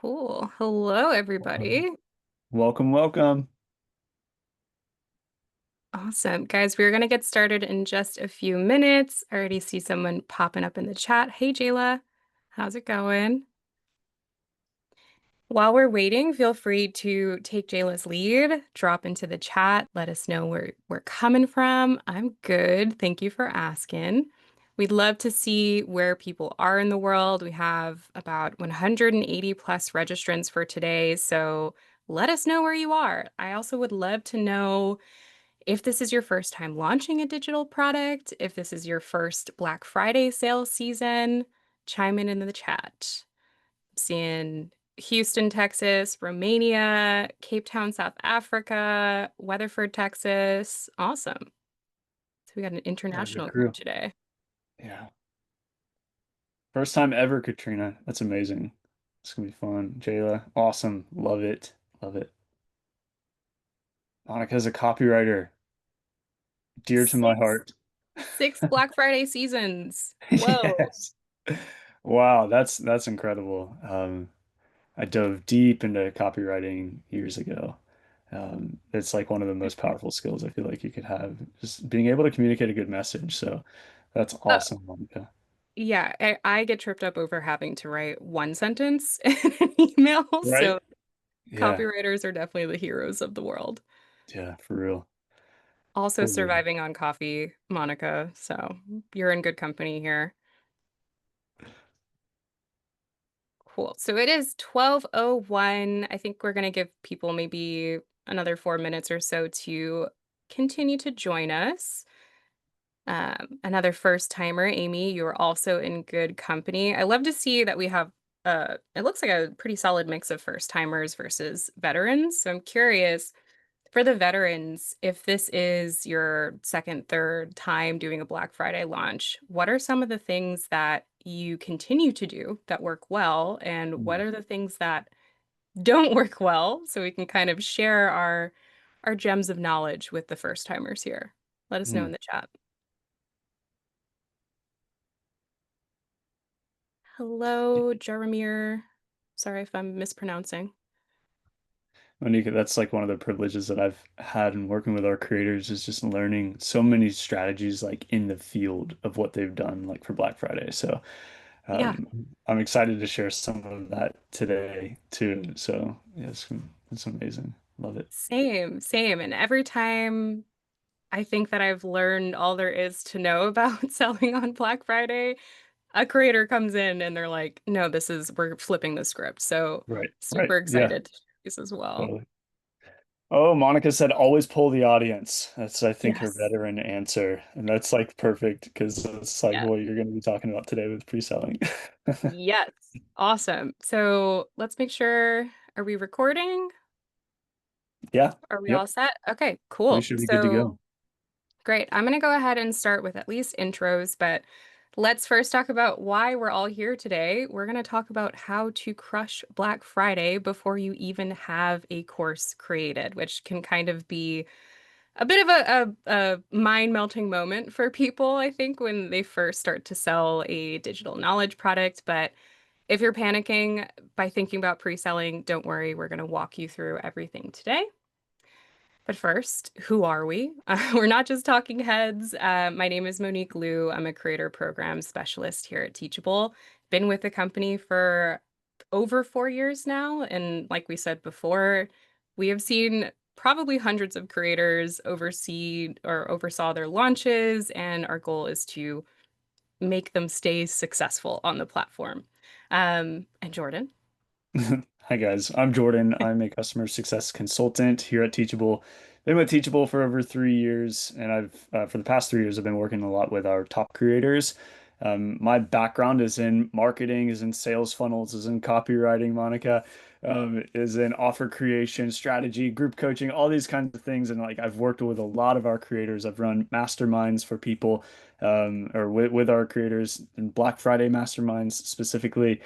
Cool. Hello, Um, everybody. Welcome, welcome. Awesome. Guys, we're going to get started in just a few minutes. I already see someone popping up in the chat. Hey, Jayla. How's it going? While we're waiting, feel free to take Jayla's lead, drop into the chat, let us know where we're coming from. I'm good. Thank you for asking. We'd love to see where people are in the world. We have about 180 plus registrants for today, so let us know where you are. I also would love to know if this is your first time launching a digital product, if this is your first Black Friday sales season, chime in the chat. Seeing Houston, Texas, Romania, Cape Town, South Africa, Weatherford, Texas. Awesome. So we got an Yeah, good international group crew. today. Yeah. First time ever, Katrina. That's amazing. It's gonna be fun. Jayla, awesome. Love it. Love it. Monica's a copywriter, dear to my Six, heart. six Black Friday seasons. Whoa. Yes. Wow, that's incredible. I dove deep into copywriting years ago. It's like one of the most powerful skills I feel like you could have, just being able to communicate a good message. So that's Uh, awesome, Monica. yeah, I get tripped up over having to write one sentence in an email. Right? So Yeah. copywriters are definitely the heroes of the world. Yeah, for real. Also Totally. surviving on coffee, Monica. So you're in good company here. Cool. So it is 12:01. I think we're going to give people maybe another 4 minutes or so to continue to join us. Another first timer, Amy, you're also in good company. I love to see that we have it looks like a pretty solid mix of first timers versus veterans. So I'm curious for the veterans, if this is your second, third time doing a Black Friday launch, what are some of the things that you continue to do that work well, and what Mm. are the things that don't work well, so we can kind of share our gems of knowledge with the first timers here. Let us know in Mm. the chat. Hello, Jaromir. Sorry if I'm mispronouncing. Monica, that's like one of the privileges that I've had in working with our creators is just learning so many strategies like in the field of what they've done like for Black Friday. So Yeah, I'm excited to share some of that today too. So yes, it's amazing. Love it. same, same. And every time I think that I've learned all there is to know about selling on Black Friday, a creator comes in and they're like, no, we're flipping the script. So Right. Right. super Yeah, excited to do this as well. totally. Oh, Monica said always pull the audience. That's, I think, her Yes. veteran answer. And that's like perfect because it's like Yeah. what you're going to be talking about today with pre-selling. Yes. Awesome. So let's make sure, are we recording? Yeah. Are we all Yep. set? Okay, We cool. should be good to So go. great. I'm going to go ahead and start with at least intros, but let's first talk about why we're all here today. We're going to talk about how to crush Black Friday before you even have a course created, which can kind of be a bit of a mind-melting moment for people, I think, when they first start to sell a digital knowledge product. But if you're panicking by thinking about pre-selling, don't worry, we're going to walk you through everything today. But first, who are we? We're not just talking heads. My name is Monique Liu. I'm a creator program specialist here at Teachable. Been with the company for over 4 years now. And like we said before, we have seen probably hundreds of creators oversee or oversaw their launches. And our goal is to make them stay successful on the platform. And Jordan. Hi guys, I'm Jordan. I'm a customer success consultant here at Teachable. Been with Teachable for over 3 years, and I've for the past 3 years I've been working a lot with our top creators. My background is in marketing, is in sales funnels, is in copywriting, Monica, is in offer creation, strategy, group coaching, all these kinds of things. And like I've worked with a lot of our creators. I've run masterminds for people, or with our creators and Black Friday masterminds specifically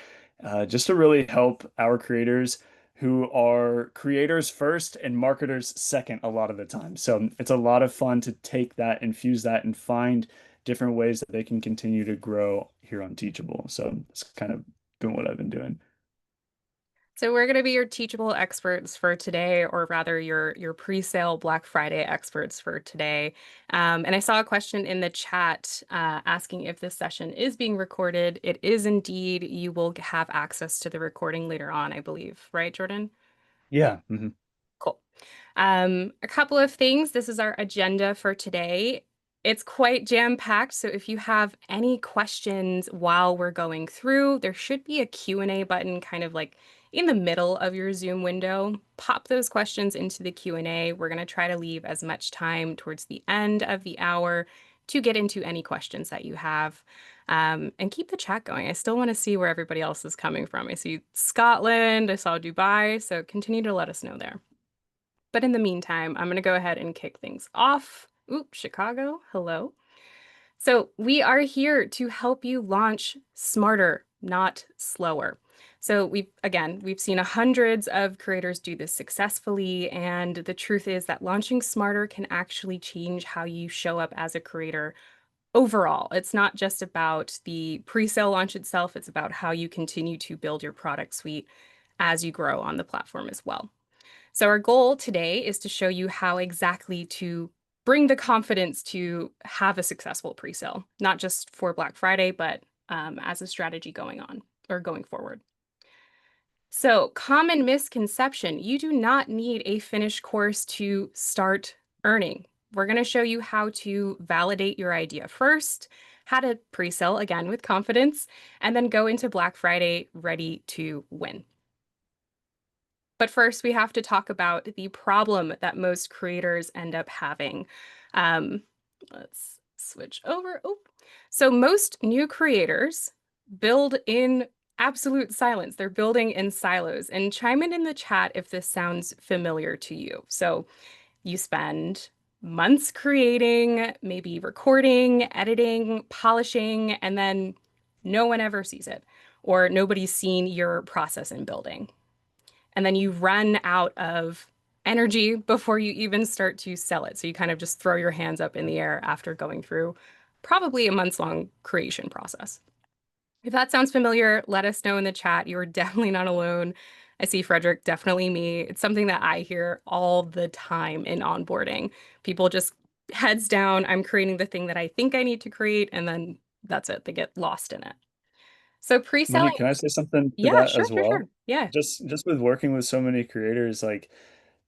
just to really help our creators who are creators first and marketers second a lot of the time. So it's a lot of fun to take that, infuse that, and find different ways that they can continue to grow here on Teachable. So it's kind of been what I've been doing. So we're going to be your teachable experts for today, or rather your pre-sale Black Friday experts for today. And I saw a question in the chat asking if this session is being recorded. It is indeed. You will have access to the recording later on, I believe. Right, Jordan? Yeah. Cool. A couple of things. This is our agenda for today. It's quite jam-packed, so if you have any questions while we're going through, there should be a Q&A button kind of like in the middle of your Zoom window. Pop those questions into the Q&A. We're going to try to leave as much time towards the end of the hour to get into any questions that you have. And keep the chat going. I still want to see where everybody else is coming from. I see Scotland, I saw Dubai, so continue to let us know there. But in the meantime, I'm going to go ahead and kick things off. Oop, Chicago, hello. So we are here to help you launch smarter, not slower. So we've seen hundreds of creators do this successfully, and the truth is that launching smarter can actually change how you show up as a creator overall. It's not just about the pre-sale launch itself, it's about how you continue to build your product suite as you grow on the platform as well. So our goal today is to show you how exactly to bring the confidence to have a successful pre-sale, not just for Black Friday, but as a strategy going on or going forward. So common misconception, you do not need a finished course to start earning. We're going to show you how to validate your idea first, how to pre-sell again with confidence, and then go into Black Friday ready to win. But first, we have to talk about the problem that most creators end up having. Let's switch over. Oh, so most new creators build in absolute silence. They're building in silos. And chime in the chat if this sounds familiar to you. So you spend months creating, maybe recording, editing, polishing, and then no one ever sees it, or nobody's seen your process in building, and then you run out of energy before you even start to sell it. So you kind of just throw your hands up in the air after going through probably a months-long creation process. If that sounds familiar, let us know in the chat. You're definitely not alone. I see Frederick, definitely me. It's something that I hear all the time in onboarding. People just heads down, I'm creating the thing that I think I need to create, and then that's it. They get lost in it. So pre-selling, Monique, can I say something to yeah, that sure, as sure, sure. well? Yeah. Just with working with so many creators, like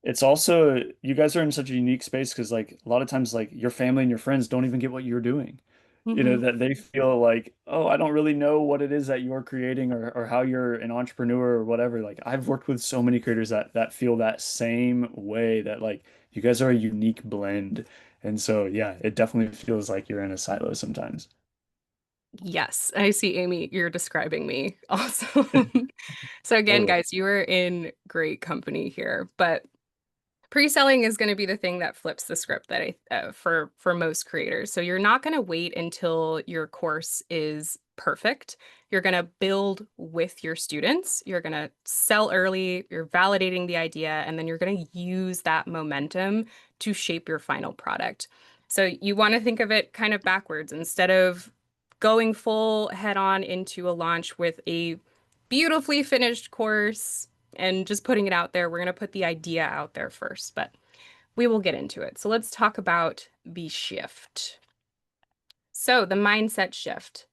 it's also you guys are in such a unique space because like a lot of times like your family and your friends don't even get what you're doing. You know, Mhm. that they feel like, oh, I don't really know what it is that you're creating or how you're an entrepreneur or whatever. Like I've worked with so many creators that feel that same way that like you guys are a unique blend. And so yeah, it definitely feels like you're in a silo sometimes. Yes, I see, Amy, you're describing me also. So again, Totally. guys, you are in great company here, but pre-selling is going to be the thing that flips the script that for most creators. So you're not going to wait until your course is perfect. You're going to build with your students. You're going to sell early, you're validating the idea, and then you're going to use that momentum to shape your final product. So you want to think of it kind of backwards. Instead of going full head on into a launch with a beautifully finished course and just putting it out there, we're going to put the idea out there first, but we will get into it. So let's talk about the shift. So the mindset shift.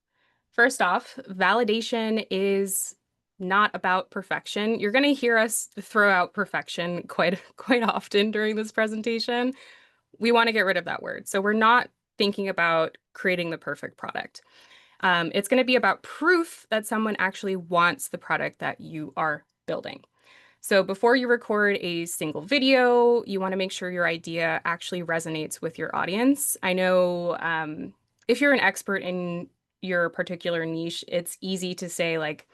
First off, validation is not about perfection. You're going to hear us throw out perfection quite often during this presentation. We want to get rid of that word. So we're not thinking about creating the perfect product. It's going to be about proof that someone actually wants the product that you are building. So before you record a single video, you want to make sure your idea actually resonates with your audience. I know if you're an expert in your particular niche, it's easy to say, like,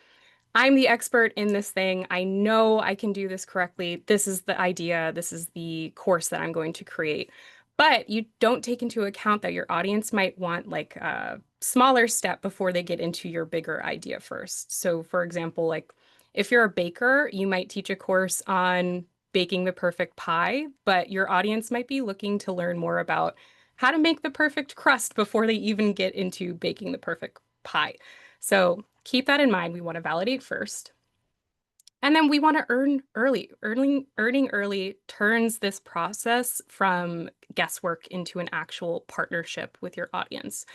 I'm the expert in this thing. I know I can do this correctly. This is the idea. This is the course that I'm going to create. But you don't take into account that your audience might want like a smaller step before they get into your bigger idea first. So, for example, like if you're a baker, you might teach a course on baking the perfect pie, but your audience might be looking to learn more about how to make the perfect crust before they even get into baking the perfect pie. So keep that in mind. We want to validate first. And then we want to earn early. Earning early turns this process from guesswork into an actual partnership with your audience.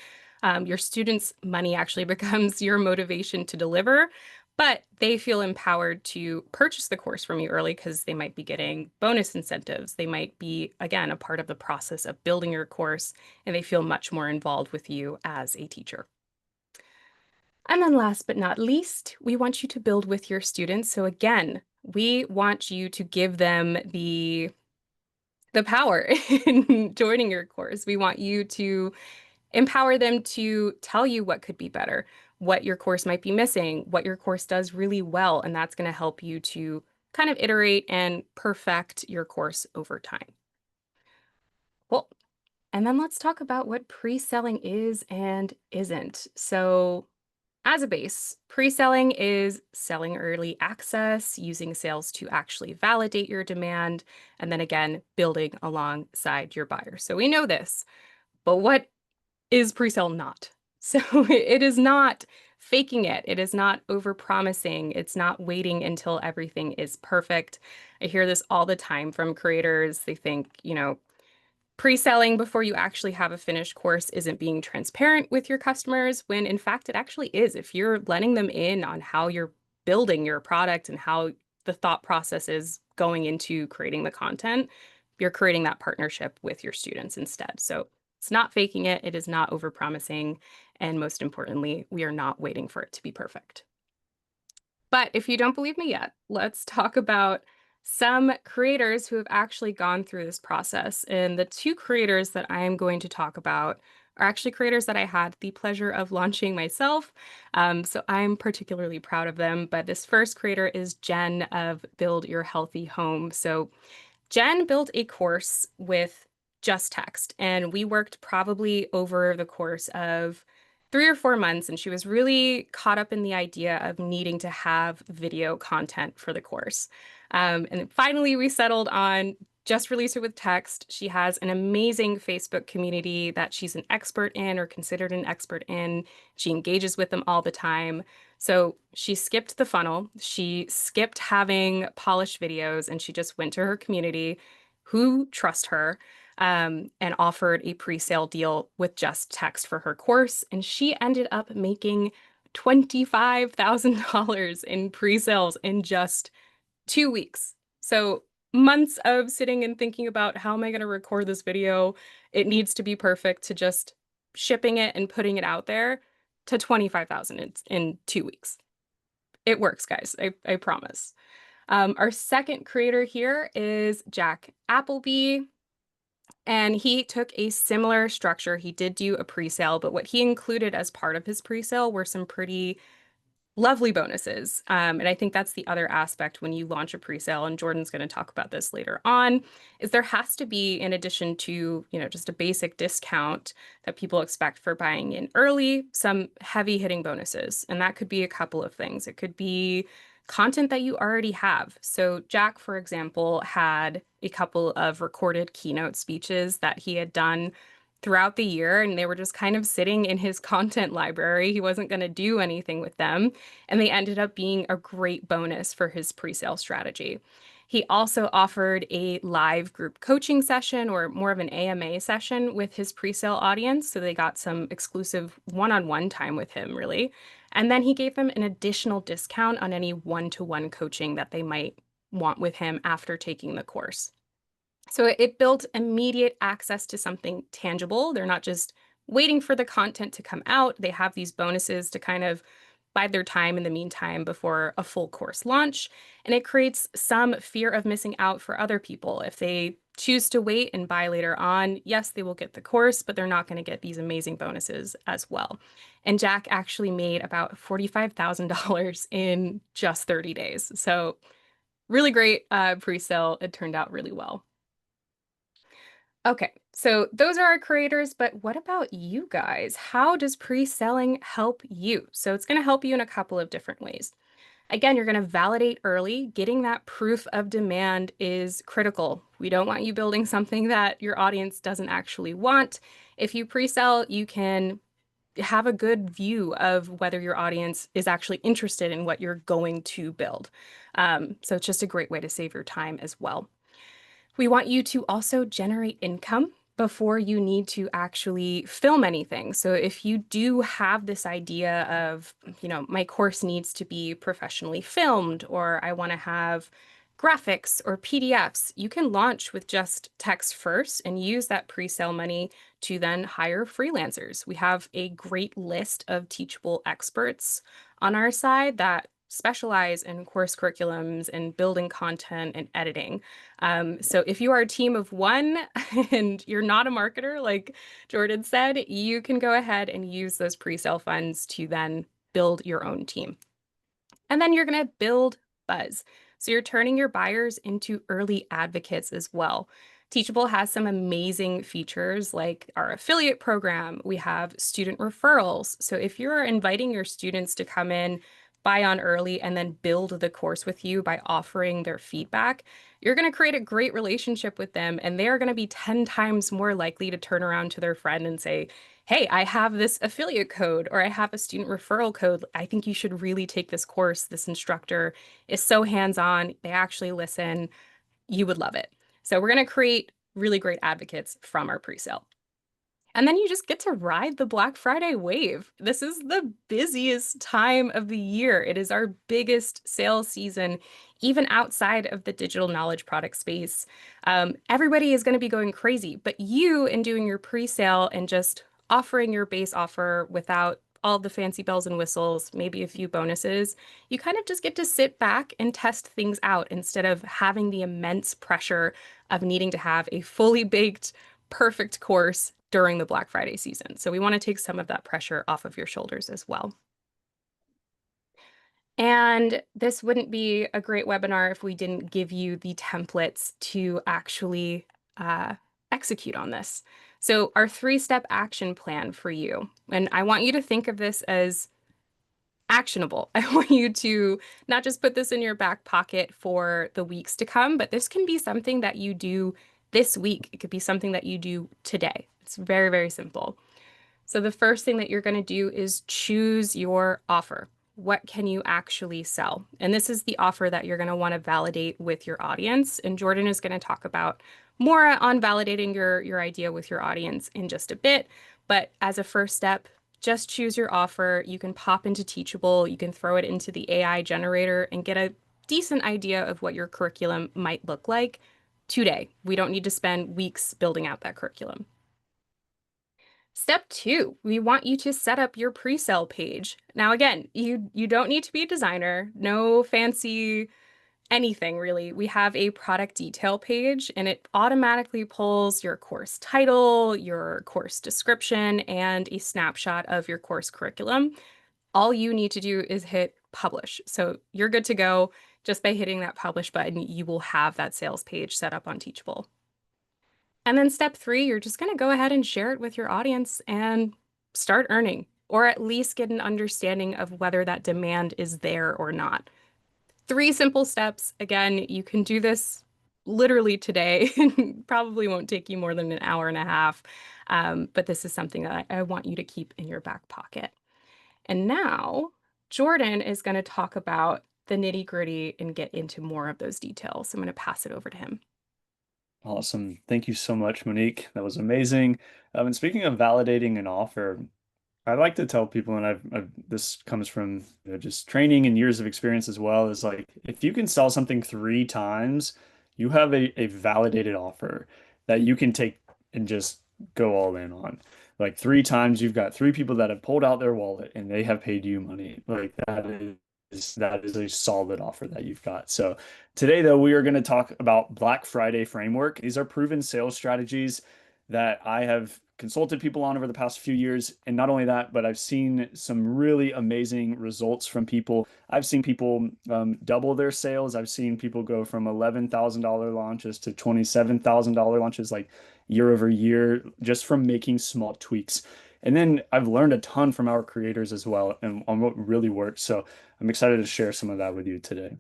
Your students' money actually becomes your motivation to deliver, but they feel empowered to purchase the course from you early because they might be getting bonus incentives. They might be, again, a part of the process of building your course, and they feel much more involved with you as a teacher. And then last but not least, we want you to build with your students. So again, we want you to give them the power in joining your course. We want you to empower them to tell you what could be better, what your course might be missing, what your course does really well, and that's going to help you to kind of iterate and perfect your course over time. Well, and then let's talk about what pre-selling is and isn't. So as a base, pre-selling is selling early access, using sales to actually validate your demand, and then again, building alongside your buyer. So we know this, but what is pre-sale not? So it is not faking it. It is not over-promising. It's not waiting until everything is perfect. I hear this all the time from creators. They think, pre-selling before you actually have a finished course isn't being transparent with your customers, when in fact it actually is. If you're letting them in on how you're building your product and how the thought process is going into creating the content, you're creating that partnership with your students instead. So it's not faking it, it is not over-promising, and most importantly, we are not waiting for it to be perfect. But if you don't believe me yet, let's talk about some creators who have actually gone through this process. And the two creators that I am going to talk about are actually creators that I had the pleasure of launching myself. So I'm particularly proud of them. But this first creator is Jen of Build Your Healthy Home. So Jen built a course with just text, and we worked probably over the course of 3 or 4 months, and she was really caught up in the idea of needing to have video content for the course. And then finally, we settled on just release it with text. She has an amazing Facebook community that she's an expert in or considered an expert in. She engages with them all the time. So she skipped the funnel. She skipped having polished videos, and she just went to her community who trust her, and offered a pre-sale deal with just text for her course. And she ended up making $25,000 in pre-sales in just 2 weeks. So months of sitting and thinking about how am I going to record this video? It needs to be perfect, to just shipping it and putting it out there to 25,000 in 2 weeks. It works, guys. I promise. Our second creator here is Jack Appleby. And he took a similar structure. He did do a pre-sale, but what he included as part of his pre-sale were some pretty lovely bonuses. And I think that's the other aspect when you launch a pre-sale, and Jordan's going to talk about this later on, is there has to be, in addition to, just a basic discount that people expect for buying in early, some heavy hitting bonuses. And that could be a couple of things. It could be content that you already have. So Jack, for example, had a couple of recorded keynote speeches that he had done throughout the year, and they were just kind of sitting in his content library. He wasn't going to do anything with them, and they ended up being a great bonus for his pre-sale strategy. He also offered a live group coaching session, or more of an AMA session, with his pre-sale audience, so they got some exclusive one-on-one time with him, really. And then he gave them an additional discount on any one-to-one coaching that they might want with him after taking the course. So it built immediate access to something tangible. They're not just waiting for the content to come out. They have these bonuses to kind of bide their time in the meantime before a full course launch. And it creates some fear of missing out for other people. If they choose to wait and buy later on, yes, they will get the course, but they're not going to get these amazing bonuses as well. And Jack actually made about $45,000 in just 30 days. So really great pre-sale. It turned out really well. Okay, so those are our creators, but what about you guys? How does pre-selling help you? So it's going to help you in a couple of different ways. Again, you're going to validate early. Getting that proof of demand is critical. We don't want you building something that your audience doesn't actually want. If you pre-sell, you can have a good view of whether your audience is actually interested in what you're going to build. So it's just a great way to save your time as well. We want you to also generate income before you need to actually film anything. So if you do have this idea of, my course needs to be professionally filmed, or I want to have graphics or PDFs, you can launch with just text first and use that pre-sale money to then hire freelancers. We have a great list of Teachable experts on our side that specialize in course curriculums and building content and editing. So if you are a team of one and you're not a marketer, like Jordan said, you can go ahead and use those pre-sale funds to then build your own team. And then you're going to build buzz. So you're turning your buyers into early advocates as well. Teachable has some amazing features like our affiliate program. We have student referrals. So if you're inviting your students to come in, buy on early, and then build the course with you by offering their feedback, you're going to create a great relationship with them. And they are going to be 10 times more likely to turn around to their friend and say, hey, I have this affiliate code or I have a student referral code. I think you should really take this course. This instructor is so hands-on. They actually listen. You would love it. So we're going to create really great advocates from our pre-sale. And then you just get to ride the Black Friday wave. This is the busiest time of the year. It is our biggest sales season, even outside of the digital knowledge product space. Everybody is going to be going crazy, but you, in doing your pre-sale and just offering your base offer without all the fancy bells and whistles, maybe a few bonuses, you kind of just get to sit back and test things out instead of having the immense pressure of needing to have a fully baked perfect course during the Black Friday season. So we want to take some of that pressure off of your shoulders as well. And this wouldn't be a great webinar if we didn't give you the templates to actually execute on this. So our 3-step action plan for you, and I want you to think of this as actionable. I want you to not just put this in your back pocket for the weeks to come, but this can be something that you do this week. It could be something that you do today. It's very, very simple. So the first thing that you're going to do is choose your offer. What can you actually sell? And this is the offer that you're going to want to validate with your audience. And Jordan is going to talk about more on validating your idea with your audience in just a bit. But as a first step, just choose your offer. You can pop into Teachable, you can throw it into the AI generator and get a decent idea of what your curriculum might look like today. We don't need to spend weeks building out that curriculum. Step 2, we want you to set up your pre-sale page. Now, again, you don't need to be a designer, no fancy anything really. We have a product detail page and it automatically pulls your course title, your course description, and a snapshot of your course curriculum. All you need to do is hit publish. So you're good to go. Just by hitting that publish button, you will have that sales page set up on Teachable. And then step 3, you're just going to go ahead and share it with your audience and start earning, or at least get an understanding of whether that demand is there or not. 3 simple steps. Again, you can do this literally today. Probably won't take you more than an hour and a half. But this is something that I want you to keep in your back pocket. And now Jordan is going to talk about the nitty-gritty and get into more of those details. So I'm going to pass it over to him. Awesome. Thank you so much, Monique. That was amazing. And speaking of validating an offer, I like to tell people, and this comes from just training and years of experience as well, is like if you can sell something 3 times, you have a validated offer that you can take and just go all in on. Like 3 times, you've got 3 people that have pulled out their wallet and they have paid you money. Like that is a solid offer that you've got. So today, though, we are going to talk about Black Friday framework. These are proven sales strategies that I have consulted people on over the past few years. And not only that, but I've seen some really amazing results from people. I've seen people double their sales. I've seen people go from $11,000 launches to $27,000 launches like year over year just from making small tweaks. And then I've learned a ton from our creators as well and on what really works. So I'm excited to share some of that with you today.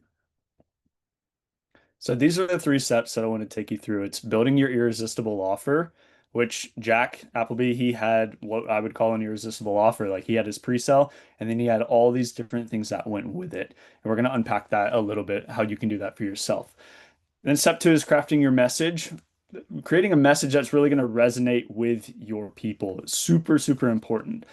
So these are the 3 steps that I want to take you through. It's building your irresistible offer, which Jack Appleby, he had what I would call an irresistible offer. Like he had his pre-sale, and then he had all these different things that went with it. And we're going to unpack that a little bit, how you can do that for yourself. Then step two is crafting your message. Creating a message that's really going to resonate with your people. It's super, super important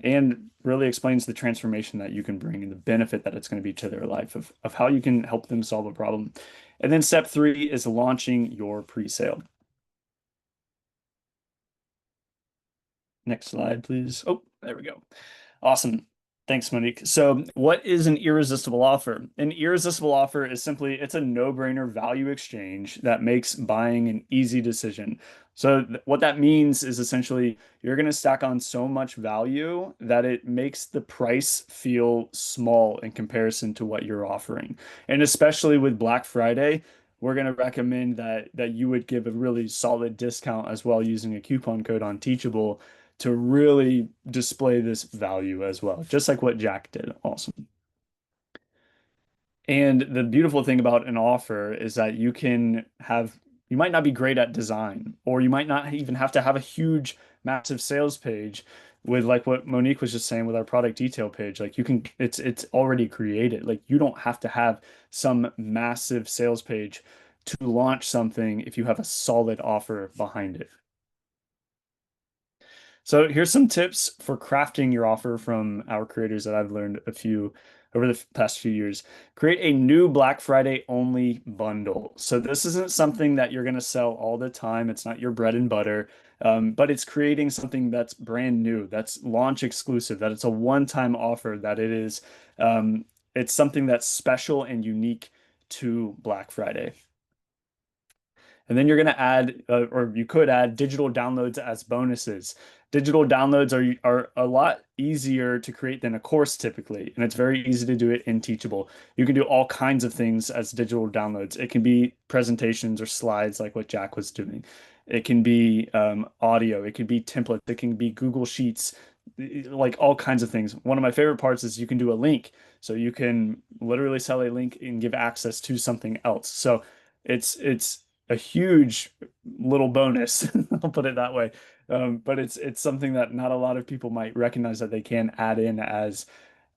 and really explains the transformation that you can bring and the benefit that it's going to be to their life of how you can help them solve a problem. And then step three is launching your pre-sale. Next slide, please. Oh, there we go. Awesome. Thanks, Monique. So, what is an irresistible offer? An irresistible offer is simply it's a no-brainer value exchange that makes buying an easy decision. So, what that means is essentially you're going to stack on so much value that it makes the price feel small in comparison to what you're offering. And especially with Black Friday, we're going to recommend that you would give a really solid discount as well using a coupon code on Teachable to really display this value as well, just like what Jack did. Awesome. And the beautiful thing about an offer is that you might not be great at design, or you might not even have to have a huge, massive sales page with like what Monique was just saying with our product detail page. Like it's already created. Like you don't have to have some massive sales page to launch something if you have a solid offer behind it. So here's some tips for crafting your offer from our creators that I've learned a few over the past few years. Create a new Black Friday only bundle. So this isn't something that you're going to sell all the time. It's not your bread and butter, but it's creating something that's brand new, that's launch exclusive, that it's a one-time offer, that it's something that's special and unique to Black Friday. And then you're going to add, or you could add digital downloads as bonuses. Digital downloads are a lot easier to create than a course typically, and it's very easy to do it in Teachable. You can do all kinds of things as digital downloads. It can be presentations or slides like what Jack was doing. It can be audio. It can be templates. It can be Google Sheets, like all kinds of things. One of my favorite parts is you can do a link. So you can literally sell a link and give access to something else. So it's a huge little bonus. I'll put it that way. But it's something that not a lot of people might recognize that they can add in as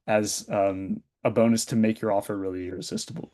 a bonus to make your offer really irresistible.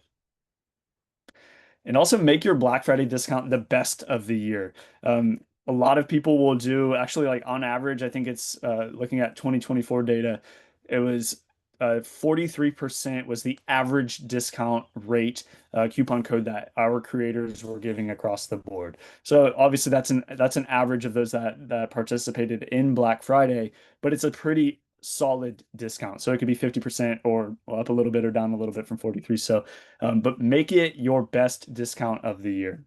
And also make your Black Friday discount the best of the year. A lot of people will do actually like on average, I think it's looking at 2024 data, it was 43% was the average discount rate coupon code that our creators were giving across the board. So obviously that's an average of those that participated in Black Friday, but it's a pretty solid discount. So it could be 50% or up a little bit or down a little bit from 43. So but make it your best discount of the year.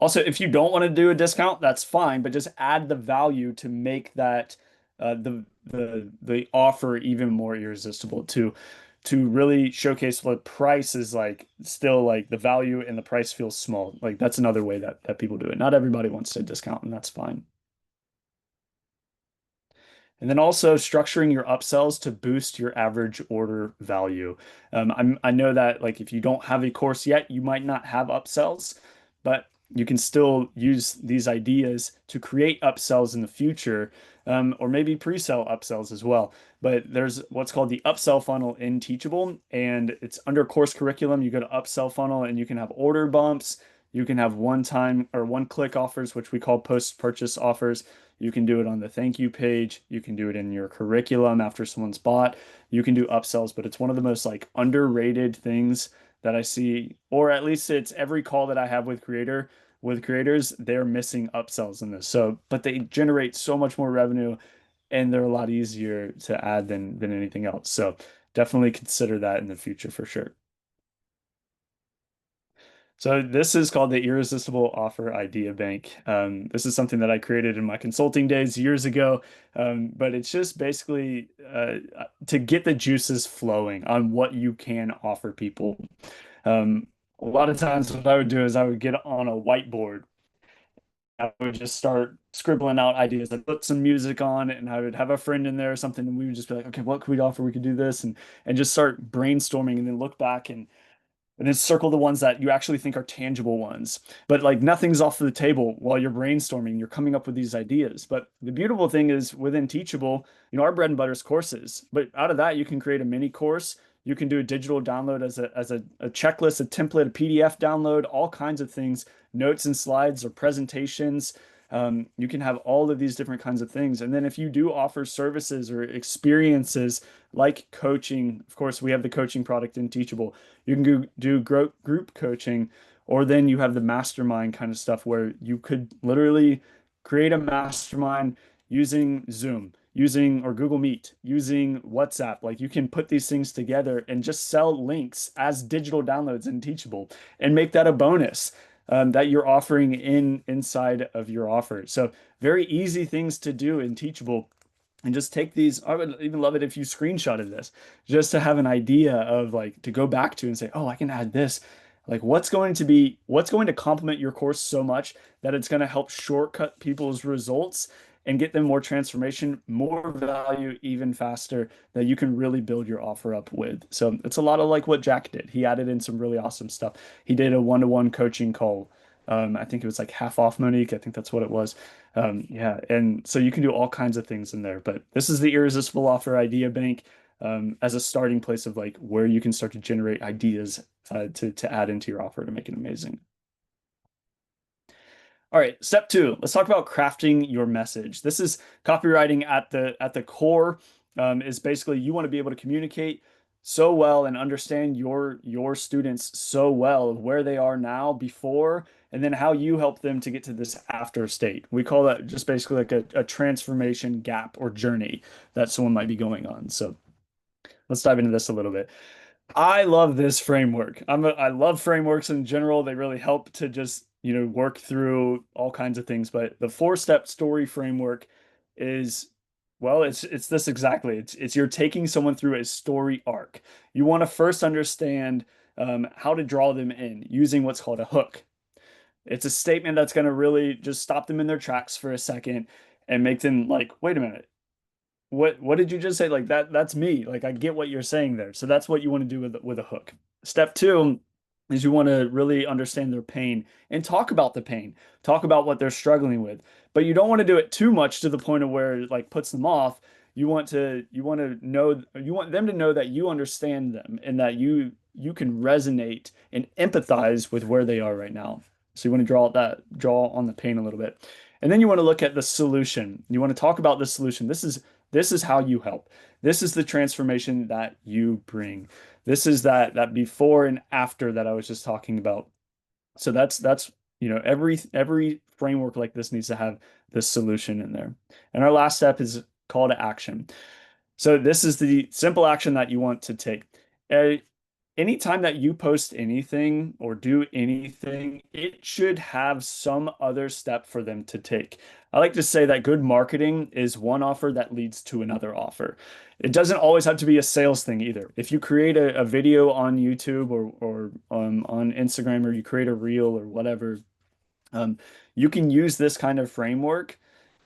Also, if you don't want to do a discount, that's fine, but just add the value to make that the offer even more irresistible to really showcase what price is like still like the value and the price feels small. Like that's another way that people do it. Not everybody wants to discount, and that's fine. And then also structuring your upsells to boost your average order value. I know that like if you don't have a course yet, you might not have upsells, but you can still use these ideas to create upsells in the future, or maybe pre-sell upsells as well. But there's what's called the upsell funnel in Teachable, and it's under course curriculum. You go to upsell funnel and you can have order bumps. You can have one-time or one-click offers, which we call post-purchase offers. You can do it on the thank you page. You can do it in your curriculum after someone's bought. You can do upsells, but it's one of the most like underrated things that I see, or at least it's every call that I have with creators, they're missing upsells in this. So, but they generate so much more revenue and they're a lot easier to add than anything else. So definitely consider that in the future for sure. So this is called the Irresistible Offer Idea Bank. This is something that I created in my consulting days years ago, but it's just basically to get the juices flowing on what you can offer people. A lot of times, what I would do is I would get on a whiteboard. I would just start scribbling out ideas. I'd put some music on, and I would have a friend in there or something, and we would just be like, okay, what could we offer? We could do this, and just start brainstorming, and then look back and then circle the ones that you actually think are tangible ones. But like nothing's off the table while you're brainstorming, you're coming up with these ideas. But the beautiful thing is within Teachable, our bread and butter is courses. But out of that, you can create a mini course. You can do a digital download as a checklist, a template, a PDF download, all kinds of things, notes and slides or presentations. You can have all of these different kinds of things. And then if you do offer services or experiences like coaching, of course, we have the coaching product in Teachable. You can do group coaching, or then you have the mastermind kind of stuff where you could literally create a mastermind using Zoom, using or Google Meet, using WhatsApp. Like you can put these things together and just sell links as digital downloads in Teachable and make that a bonus that you're offering inside of your offer. So very easy things to do in Teachable. And just take these. I would even love it if you screenshotted this just to have an idea of like to go back to and say, oh, I can add this. Like what's going to complement your course so much that it's going to help shortcut people's results and get them more transformation, more value even faster that you can really build your offer up with. So it's a lot of like what Jack did. He added in some really awesome stuff. He did a one-to-one coaching call. I think it was like half off Monique. I think that's what it was. Yeah, and so you can do all kinds of things in there. But this is the Irresistible Offer Idea Bank as a starting place of like where you can start to generate ideas to add into your offer to make it amazing. All right, step two. Let's talk about crafting your message. This is copywriting at the core. Is basically you want to be able to communicate so well and understand your students so well of where they are now, before, and then how you help them to get to this after state. We call that just basically like a transformation gap or journey that someone might be going on. So let's dive into this a little bit. I love this framework. I love frameworks in general. They really help to just, work through all kinds of things. But the four-step story framework is, well, it's this exactly. It's you're taking someone through a story arc. You want to first understand how to draw them in using what's called a hook. It's a statement that's going to really just stop them in their tracks for a second and make them like, wait a minute, what did you just say? Like that's me. Like I get what you're saying there. So that's what you want to do with a hook. Step two is you want to really understand their pain and talk about the pain. Talk about what they're struggling with. But you don't want to do it too much to the point of where it like puts them off. You want them to know that you understand them and that you can resonate and empathize with where they are right now. So you want to draw on the pain a little bit. And then you want to look at the solution. You want to talk about the solution. This is how you help. This is the transformation that you bring. This is that before and after that I was just talking about. So that's every framework like this needs to have this solution in there. And our last step is call to action. So this is the simple action that you want to take. Uh, Anytime that you post anything or do anything, it should have some other step for them to take. I like to say that good marketing is one offer that leads to another offer. It doesn't always have to be a sales thing either. If you create a video on YouTube or on Instagram, or you create a reel or whatever, um, you can use this kind of framework,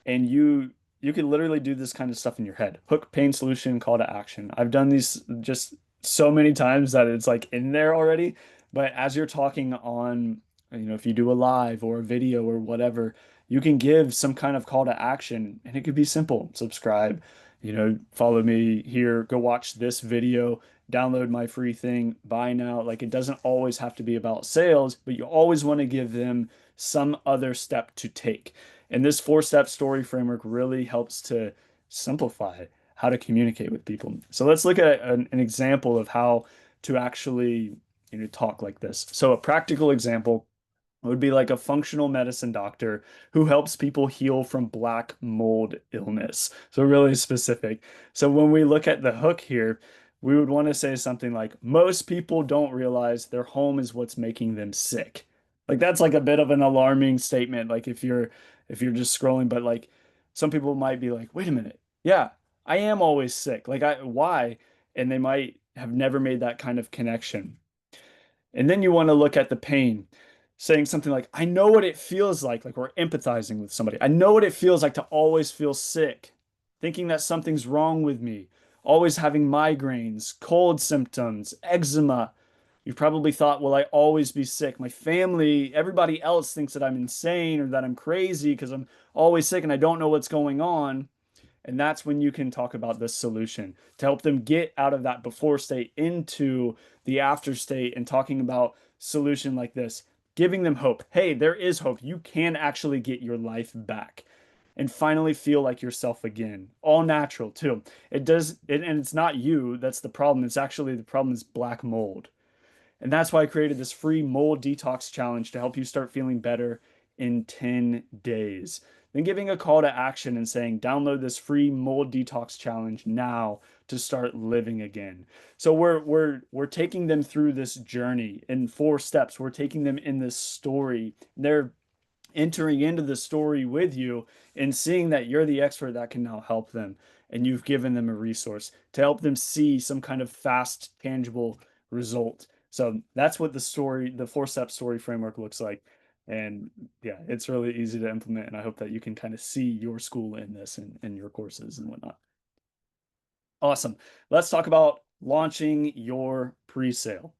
and you can literally do this kind of stuff in your head. Hook, pain, solution, call to action. I've done these just so many times that it's like in there already. But as you're talking on, if you do a live or a video or whatever, you can give some kind of call to action, and it could be simple. Subscribe, follow me here, go watch this video, download my free thing, buy now. Like it doesn't always have to be about sales, but you always want to give them some other step to take. And this four-step story framework really helps to simplify how to communicate with people. So let's look at an example of how to actually, talk like this. So a practical example would be like a functional medicine doctor who helps people heal from black mold illness. So really specific. So when we look at the hook here, we would want to say something like, most people don't realize their home is what's making them sick. Like that's like a bit of an alarming statement. Like if you're just scrolling, but like some people might be like, wait a minute. Yeah, I am always sick. Why? And they might have never made that kind of connection. And then you want to look at the pain, saying something like, I know what it feels like we're empathizing with somebody. I know what it feels like to always feel sick, thinking that something's wrong with me, always having migraines, cold symptoms, eczema. You've probably thought, will I always be sick? My family, everybody else thinks that I'm insane or that I'm crazy because I'm always sick and I don't know what's going on. And that's when you can talk about this solution to help them get out of that before state into the after state and talking about solution like this, giving them hope. Hey, there is hope. You can actually get your life back and finally feel like yourself again. All natural too. It does it, and it's not you that's the problem. It's actually the problem is black mold. And that's why I created this free mold detox challenge to help you start feeling better in 10 days. Then giving a call to action and saying, download this free mold detox challenge now to start living again. So we're taking them through this journey in 4 steps. We're taking them in this story. They're entering into the story with you and seeing that you're the expert that can now help them. And you've given them a resource to help them see some kind of fast, tangible result. So that's what the story, the 4 step story framework looks like. And yeah, it's really easy to implement. And I hope that you can kind of see your school in this and in your courses and whatnot. Awesome. Let's talk about launching your pre-sale.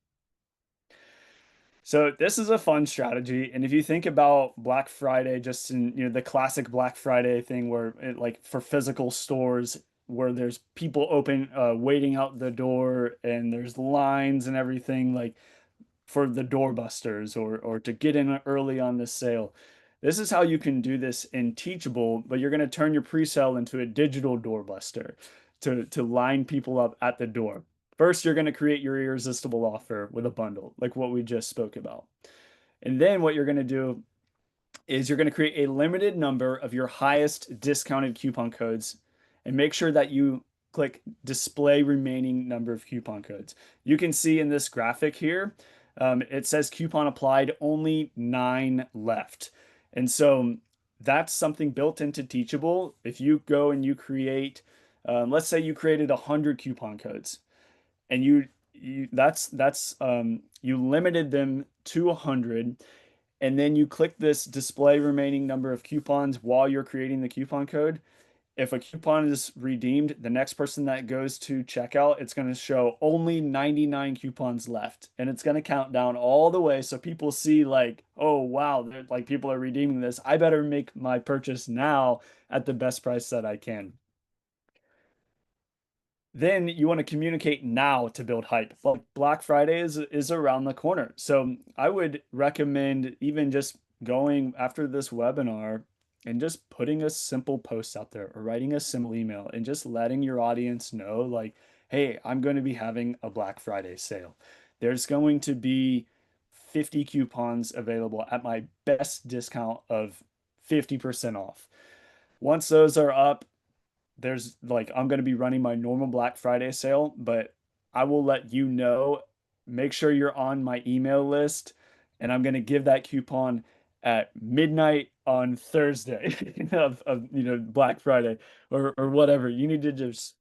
So this is a fun strategy, and if you think about Black Friday, just in the classic Black Friday thing, where like for physical stores, where there's people open waiting out the door, and there's lines and everything, like for the doorbusters or to get in early on this sale. This is how you can do this in Teachable, but you're going to turn your pre-sale into a digital doorbuster to line people up at the door. First, you're going to create your irresistible offer with a bundle, like what we just spoke about. And then what you're going to do is you're going to create a limited number of your highest discounted coupon codes and make sure that you click display remaining number of coupon codes. You can see in this graphic here, it says coupon applied, only 9 left. And so that's something built into Teachable. If you go and you create, let's say you created 100 coupon codes and you limited them to 100, and then you click this display remaining number of coupons while you're creating the coupon code. If a coupon is redeemed, the next person that goes to checkout, it's going to show only 99 coupons left, and it's going to count down all the way so people see like, oh wow, like people are redeeming this. I better make my purchase now at the best price that I can. Then you want to communicate now to build hype. Like Black Friday is around the corner. So I would recommend even just going after this webinar and just putting a simple post out there or writing a simple email and just letting your audience know like, hey, I'm going to be having a Black Friday sale. There's going to be 50 coupons available at my best discount of 50% off. Once those are up, there's like I'm going to be running my normal Black Friday sale, but I will let you know. Make sure you're on my email list, and I'm going to give that coupon at midnight on Thursday of Black Friday or whatever. You need to just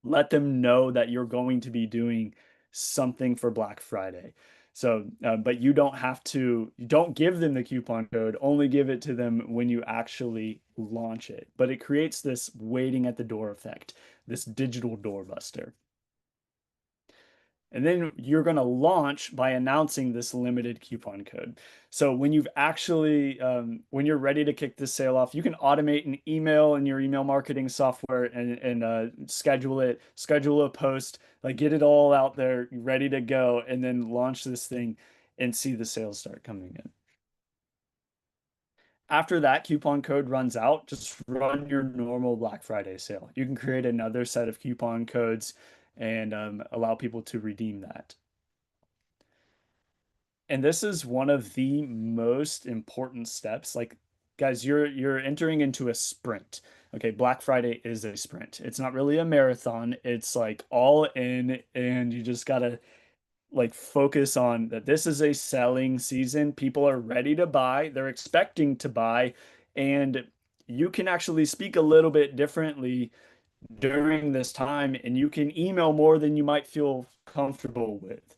let them know that you're going to be doing something for Black Friday. So, but you don't have to, you don't give them the coupon code, only give it to them when you actually launch it. But it creates this waiting at the door effect, this digital doorbuster. And then you're going to launch by announcing this limited coupon code. So when you've actually, when you're ready to kick this sale off, you can automate an email in your email marketing software and schedule it, schedule a post, like get it all out there, ready to go, and then launch this thing and see the sales start coming in. After that coupon code runs out, just run your normal Black Friday sale. You can create another set of coupon codes and allow people to redeem that. And this is one of the most important steps. Like, guys, you're entering into a sprint. Okay, Black Friday is a sprint. It's not really a marathon. It's like all in, and you just gotta like focus on that this is a selling season. People are ready to buy, they're expecting to buy, and you can actually speak a little bit differently during this time, and you can email more than you might feel comfortable with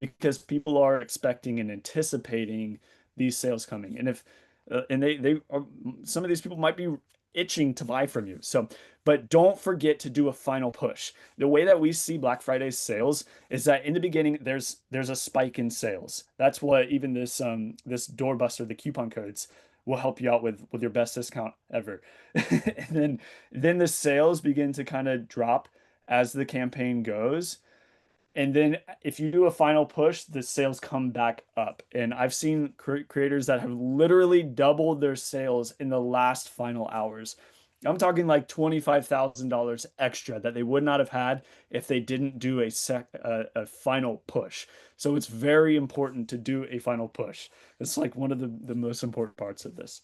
because people are expecting and anticipating these sales coming. And if and they are some of these people might be itching to buy from you. So But don't forget to do a final push. The way that we see Black Friday sales is that in the beginning there's a spike in sales. That's what even this doorbuster, the coupon codes, will help you out with your best discount ever. And then the sales begin to kind of drop as the campaign goes. And then if you do a final push, the sales come back up. And I've seen creators that have literally doubled their sales in the last final hours. I'm talking like $25,000 extra that they would not have had if they didn't do a final push. So it's very important to do a final push. It's like one of the most important parts of this.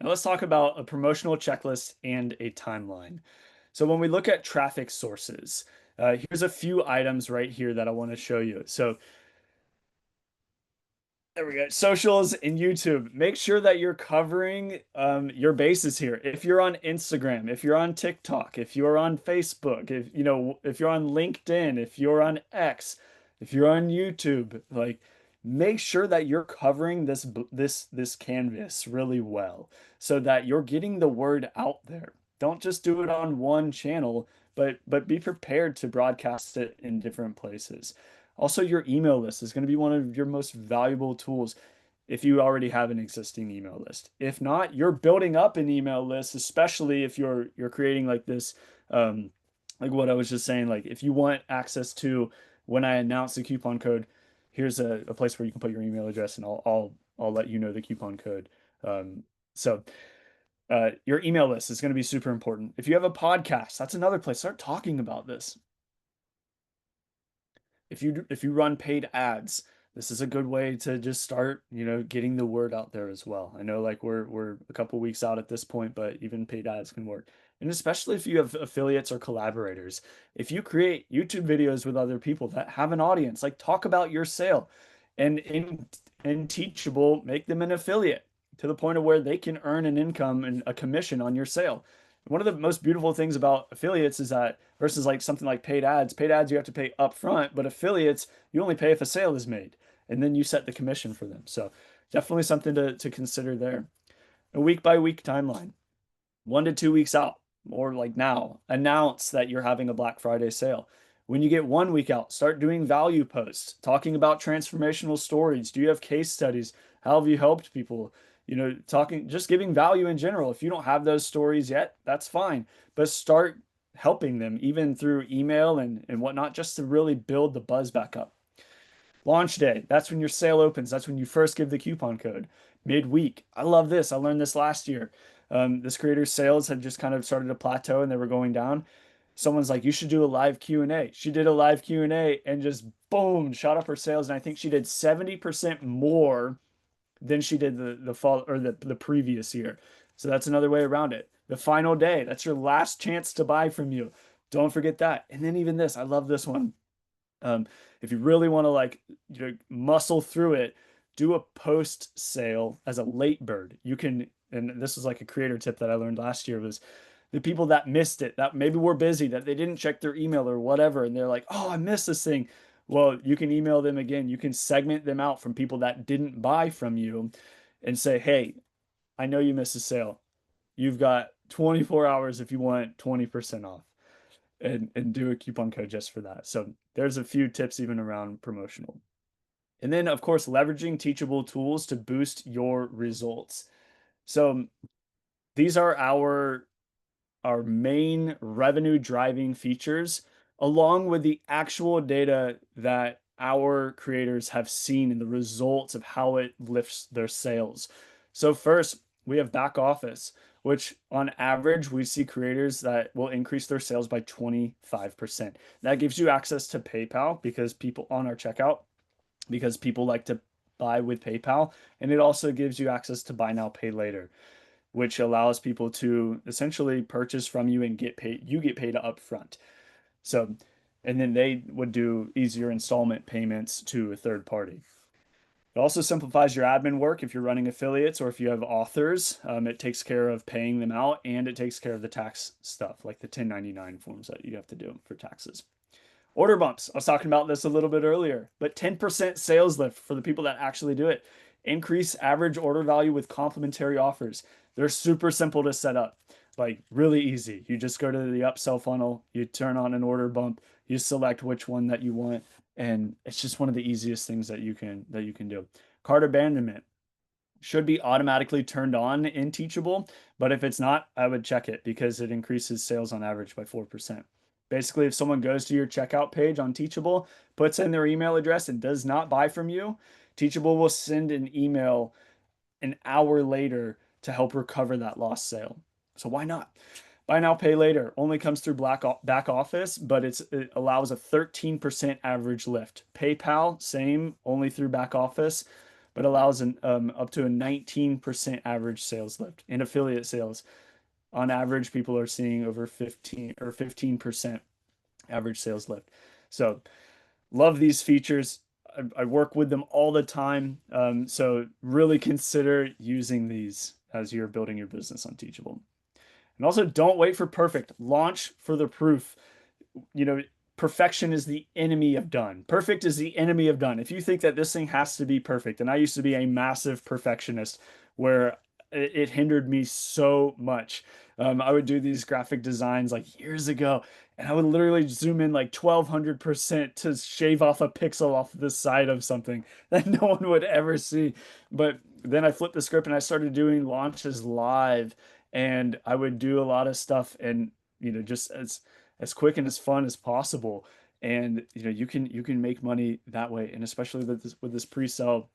Now let's talk about a promotional checklist and a timeline. So when we look at traffic sources, here's a few items right here that I want to show you. So there we go. Socials and YouTube. Make sure that you're covering your bases here. If you're on Instagram, if you're on TikTok, if you're on Facebook, if you're on LinkedIn, if you're on X, if you're on YouTube, like make sure that you're covering this canvas really well so that you're getting the word out there. Don't just do it on one channel, but be prepared to broadcast it in different places. Also, your email list is going to be one of your most valuable tools if you already have an existing email list. If not, you're building up an email list, especially if you're creating like this, like what I was just saying, like if you want access to when I announce the coupon code, here's a place where you can put your email address and I'll let you know the coupon code. So your email list is going to be super important. If you have a podcast, that's another place. Start talking about this. If you run paid ads, this is a good way to just start, getting the word out there as well. I know like we're a couple weeks out at this point, but even paid ads can work. And especially if you have affiliates or collaborators. If you create YouTube videos with other people that have an audience, like talk about your sale and in Teachable, make them an affiliate to the point of where they can earn an income and a commission on your sale. One of the most beautiful things about affiliates is that versus like something like paid ads you have to pay upfront, but affiliates you only pay if a sale is made, and then you set the commission for them. So definitely something to consider there. A week by week timeline, 1 to 2 weeks out, or like now, announce that you're having a Black Friday sale. When you get 1 week out, start doing value posts, talking about transformational stories. Do you have case studies? How have you helped people? Talking, just giving value in general. If you don't have those stories yet, that's fine. But start helping them even through email and whatnot, just to really build the buzz back up. Launch day, that's when your sale opens. That's when you first give the coupon code. Midweek, I love this. I learned this last year. This creator's sales had just kind of started to plateau and they were going down. Someone's like, you should do a live Q&A. She did a live Q&A and just boom, shot up her sales. And I think she did 70% more than she did the fall or the previous year. So that's another way around it. The final day, that's your last chance to buy from you. Don't forget that. And then even this, I love this one. If you really want to like muscle through it, do a post sale as a late bird. You can, and this was like a creator tip that I learned last year, was the people that missed it, that maybe were busy, that they didn't check their email or whatever, and they're like, oh, I missed this thing. Well, you can email them again. You can segment them out from people that didn't buy from you and say, hey, I know you missed a sale. You've got 24 hours if you want 20% off, and do a coupon code just for that. So there's a few tips even around promotional. And then, of course, leveraging Teachable tools to boost your results. So these are our main revenue driving features, along with the actual data that our creators have seen and the results of how it lifts their sales. So first, we have back office, which on average, we see creators that will increase their sales by 25%. That gives you access to PayPal because people on our checkout, because people like to buy with PayPal. And it also gives you access to buy now, pay later, which allows people to essentially purchase from you and get paid. You get paid up front. So, and then they would do easier installment payments to a third party. It also simplifies your admin work if you're running affiliates or if you have authors. It takes care of paying them out and it takes care of the tax stuff like the 1099 forms that you have to do for taxes. Order bumps. I was talking about this a little bit earlier, but 10% sales lift for the people that actually do it. Increase average order value with complimentary offers. They're super simple to set up, like really easy. You just go to the upsell funnel, you turn on an order bump, you select which one that you want, and it's just one of the easiest things that you can do. Cart abandonment should be automatically turned on in Teachable, but if it's not, I would check it because it increases sales on average by 4%. Basically, if someone goes to your checkout page on Teachable, puts in their email address, and does not buy from you, Teachable will send an email an hour later to help recover that lost sale. So why not? Buy now, pay later only comes through back office, but it allows a 13% average lift. PayPal, same, only through back office, but allows up to a 19% average sales lift. In affiliate sales, on average, people are seeing over 15% average sales lift. So love these features. I work with them all the time. So really consider using these as you're building your business on Teachable. And also don't wait for perfect. Launch for the proof. You know, perfection is the enemy of done. Perfect is the enemy of done. If you think that this thing has to be perfect, and I used to be a massive perfectionist where it hindered me so much. I would do these graphic designs like years ago, and I would literally zoom in like 1200% to shave off a pixel off the side of something that no one would ever see. But then I flipped the script and I started doing launches live, and I would do a lot of stuff and just as quick and as fun as possible. And you can make money that way, and especially with this pre-sale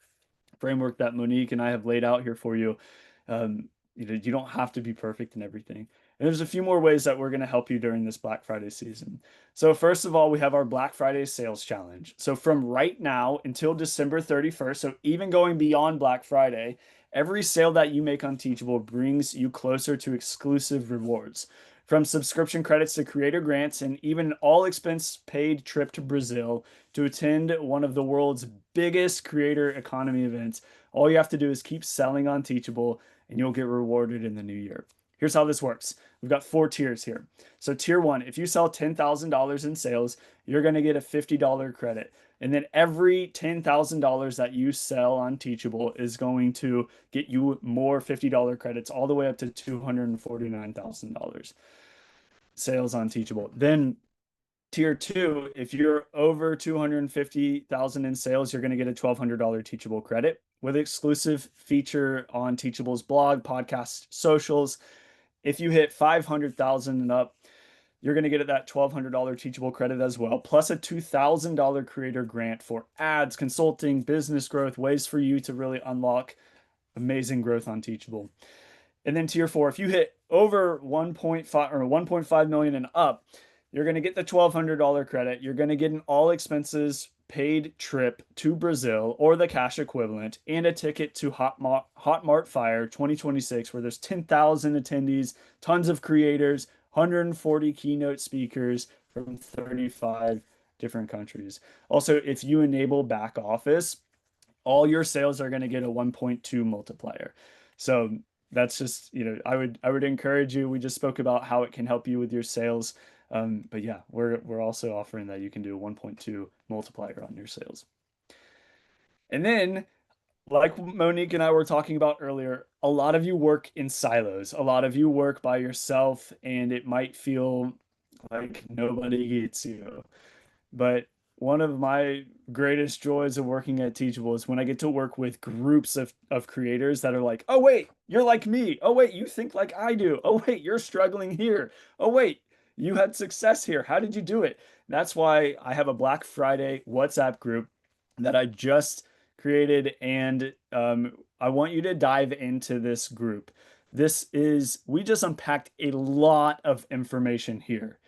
framework that Monique and I have laid out here for you. You don't have to be perfect in everything. And there's a few more ways that we're going to help you during this Black Friday season. So first of all, we have our Black Friday sales challenge. So from right now until December 31st, so even going beyond Black Friday, every sale that you make on Teachable brings you closer to exclusive rewards. From subscription credits to creator grants, and even an all expense paid trip to Brazil to attend one of the world's biggest creator economy events. All you have to do is keep selling on Teachable and you'll get rewarded in the new year. Here's how this works. We've got 4 tiers here. So tier 1, if you sell $10,000 in sales, you're going to get a $50 credit. And then every $10,000 that you sell on Teachable is going to get you more $50 credits all the way up to $249,000 sales on Teachable. Then tier 2, if you're over 250,000 in sales, you're going to get a $1,200 Teachable credit with exclusive feature on Teachable's blog, podcast, socials. If you hit 500,000 and up, you're going to get that $1,200 Teachable credit as well, plus a $2,000 creator grant for ads, consulting, business growth, ways for you to really unlock amazing growth on Teachable. And then tier 4, if you hit over 1.5 or 1.5 million and up, you're going to get the $1,200 credit. You're going to get an all expenses paid trip to Brazil or the cash equivalent, and a ticket to Hot Mart Fire 2026, where there's 10,000 attendees, tons of creators, 140 keynote speakers from 35 different countries. Also, if you enable back office, all your sales are going to get a 1.2 multiplier. So that's just, I would encourage you. We just spoke about how it can help you with your sales. But yeah, we're also offering that you can do a 1.2 multiplier on your sales. And then, like Monique and I were talking about earlier, a lot of you work in silos. A lot of you work by yourself, and it might feel like nobody gets you. But one of my greatest joys of working at Teachable is when I get to work with groups of creators that are like, oh, wait, you're like me. Oh, wait, you think like I do. Oh, wait, you're struggling here. Oh, wait, you had success here. How did you do it? That's why I have a Black Friday WhatsApp group that I just created. And I want you to dive into this group. We just unpacked a lot of information here.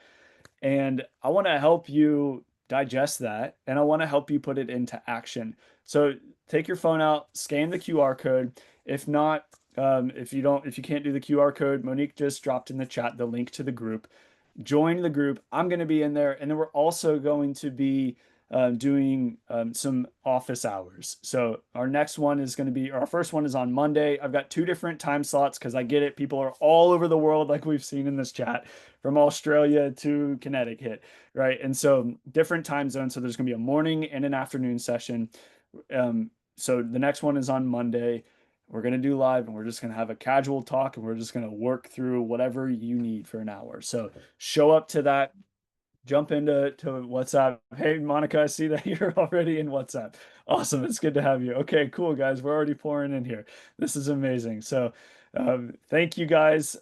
And I want to help you digest that, and I want to help you put it into action. So take your phone out, scan the QR code. If not, if you can't do the QR code, Monique just dropped in the chat the link to the group. Join the group. I'm going to be in there, and then we're also going to be doing some office hours. So our next one is going to be, our first one is on Monday. I've got 2 different time slots because I get it. People are all over the world, like we've seen in this chat, from Australia to Connecticut, right? And so different time zones. So there's going to be a morning and an afternoon session. So the next one is on Monday. we're going to do live and we're just going to have a casual talk and we're just going to work through whatever you need for an hour. So show up to that, jump into WhatsApp. Hey, Monica, I see that you're already in WhatsApp. Awesome. It's good to have you. Okay, cool, guys. We're already pouring in here. This is amazing. So, thank you guys.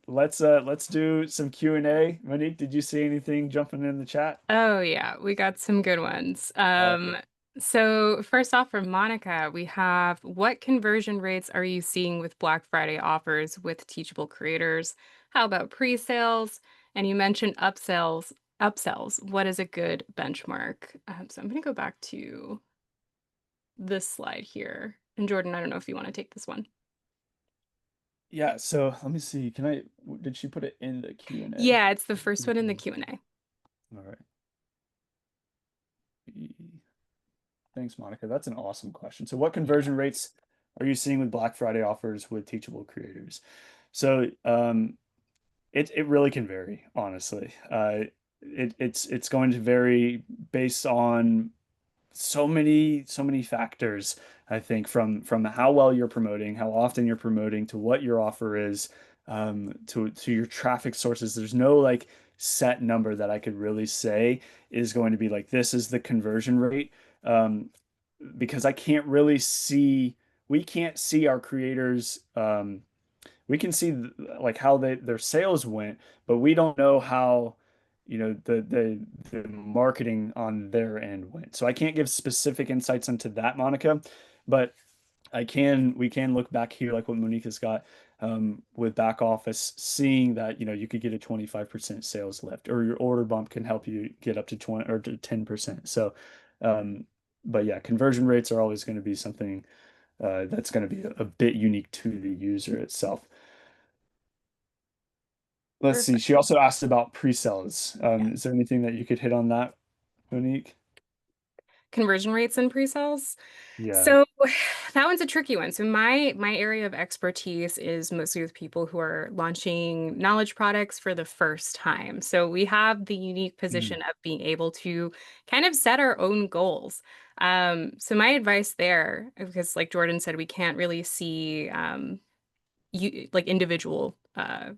Let's do some Q&A. Monique, did you see anything jumping in the chat? Oh yeah, we got some good ones. Awesome. So first off from Monica, we have what conversion rates are you seeing with Black Friday offers with Teachable creators? How about pre-sales? And you mentioned upsells. Upsells, what is a good benchmark? So I'm going to go back to this slide here. And Jordan, I don't know if you want to take this one. Yeah, so let me see. Did she put it in the Q&A? Yeah, it's the first one in the Q&A. All right. Thanks, Monica. That's an awesome question. So what Yeah. conversion rates are you seeing with Black Friday offers with Teachable creators? So it really can vary, honestly. It's going to vary based on so many factors, I think, from how well you're promoting, how often you're promoting, to what your offer is, to your traffic sources. There's no like set number that I could really say is going to be like this is the conversion rate. Because I can't really see we can't see our creators we can see like how their sales went, but we don't know how, the marketing on their end went. So I can't give specific insights into that, Monica, but we can look back here like what Monica's got with back office, seeing that you could get a 25% sales lift, or your order bump can help you get up to 20 or to 10%. So, um, but yeah, conversion rates are always going to be something that's going to be a bit unique to the user itself. Let's see. Perfect. She also asked about pre-sales. Yeah. Is there anything that you could hit on that, Monique? Conversion rates and pre-sales. Yeah. So that one's a tricky one. So my area of expertise is mostly with people who are launching knowledge products for the first time. So we have the unique Mm. position of being able to kind of set our own goals. So my advice there, because like Jordan said, we can't really see you like individual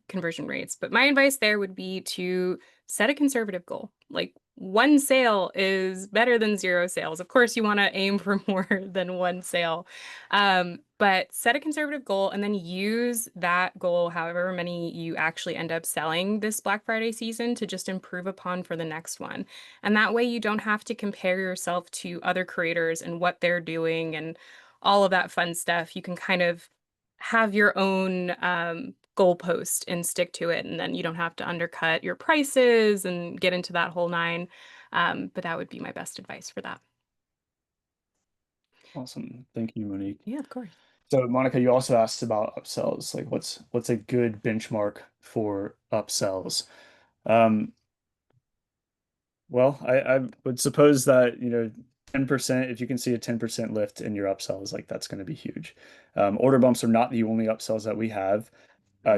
conversion rates. But my advice there would be to set a conservative goal. Like one sale is better than zero sales. Of course, you want to aim for more than one sale. But set a conservative goal and then use that goal, however many you actually end up selling this Black Friday season, to just improve upon for the next one. And that way you don't have to compare yourself to other creators and what they're doing and all of that fun stuff. You can kind of have your own goalpost and stick to it, and then you don't have to undercut your prices and get into that whole nine. But that would be my best advice for that. Awesome. Thank you, Monique. Yeah, of course. So, Monica, you also asked about upsells. Like, what's a good benchmark for upsells? Um, well, I would suppose that, 10%, if you can see a 10% lift in your upsells, like that's going to be huge. Order bumps are not the only upsells that we have.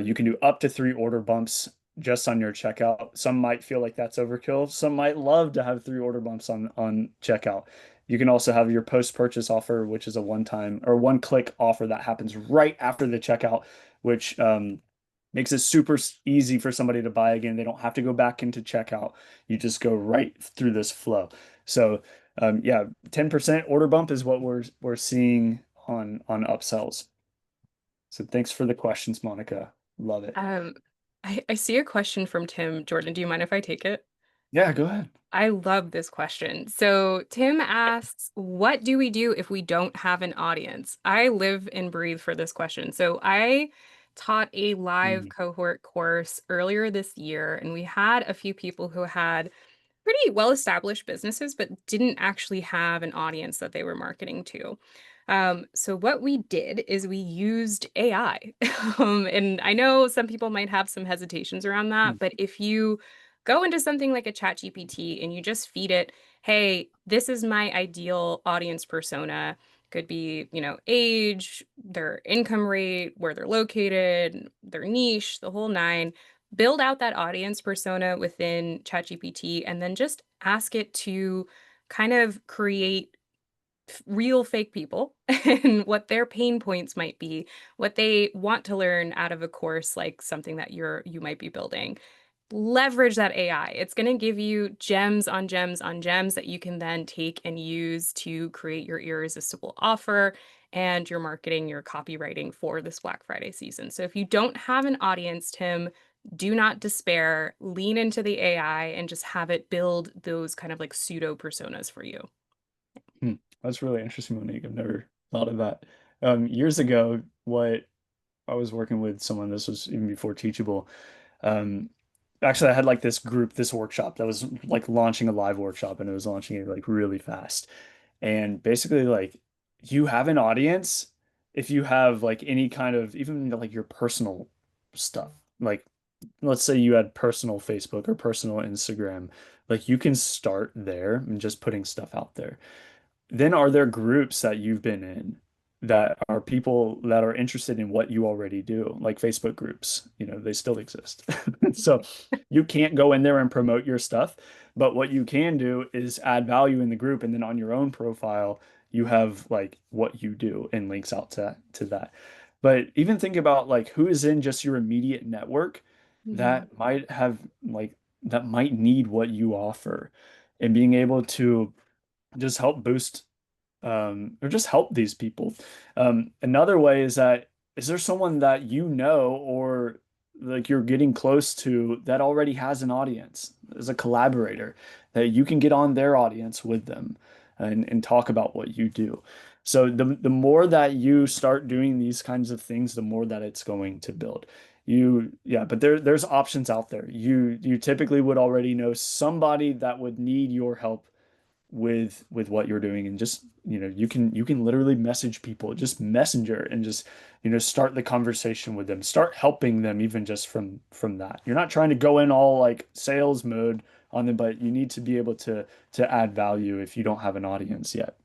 You can do up to 3 order bumps just on your checkout. Some might feel like that's overkill. Some might love to have 3 order bumps on checkout. You can also have your post-purchase offer, which is a one-time or one-click offer that happens right after the checkout, which makes it super easy for somebody to buy again. They don't have to go back into checkout. You just go right through this flow. So yeah, 10% order bump is what we're seeing on upsells. So thanks for the questions, Monica. Love it. Um, I see a question from Tim. Jordan, do you mind if I take it? Yeah, go ahead. I love this question. So Tim asks, what do we do if we don't have an audience? I live and breathe for this question. So I taught a live Mm, cohort course earlier this year, and we had a few people who had pretty well-established businesses, but didn't actually have an audience that they were marketing to. So what we did is we used AI. And I know some people might have some hesitations around that, mm, but if you go into something like a chat GPT and you just feed it, hey, this is my ideal audience persona, could be, age, their income rate, where they're located, their niche, the whole nine. Build out that audience persona within ChatGPT and then just ask it to kind of create real fake people and what their pain points might be, what they want to learn out of a course like something that you might be building. Leverage that AI. It's going to give you gems on gems on gems that you can then take and use to create your irresistible offer and your marketing, your copywriting for this Black Friday season. So if you don't have an audience, Tim, do not despair. Lean into the AI and just have it build those kind of like pseudo personas for you. Hmm. That's really interesting, Monique. I've never thought of that. Years ago, what I was working with someone, this was even before Teachable. Um, Actually, I had like this group, this workshop that was like launching a live workshop, and it was launching it like really fast. And basically, like you have an audience if you have like any kind of even like your personal stuff. Like let's say you had personal Facebook or personal Instagram, like you can start there and just putting stuff out there. Then are there groups that you've been in that are people that are interested in what you already do, like Facebook groups? You know, they still exist. So you can't go in there and promote your stuff, but what you can do is add value in the group, and then on your own profile, you have like what you do and links out to that. But even think about like who is in just your immediate network Mhm. that might have like that might need what you offer, and being able to just help boost or just help these people. Another way is that is there someone that you know or like you're getting close to that already has an audience as a collaborator that you can get on their audience with them and talk about what you do. So the more that you start doing these kinds of things, the more that it's going to build. Yeah, but there's options out there. You typically would already know somebody that would need your help with what you're doing, and just you can literally message people, just messenger, and just start the conversation with them, start helping them even just from that. You're not trying to go in all like sales mode on them, but you need to be able to add value if you don't have an audience yet.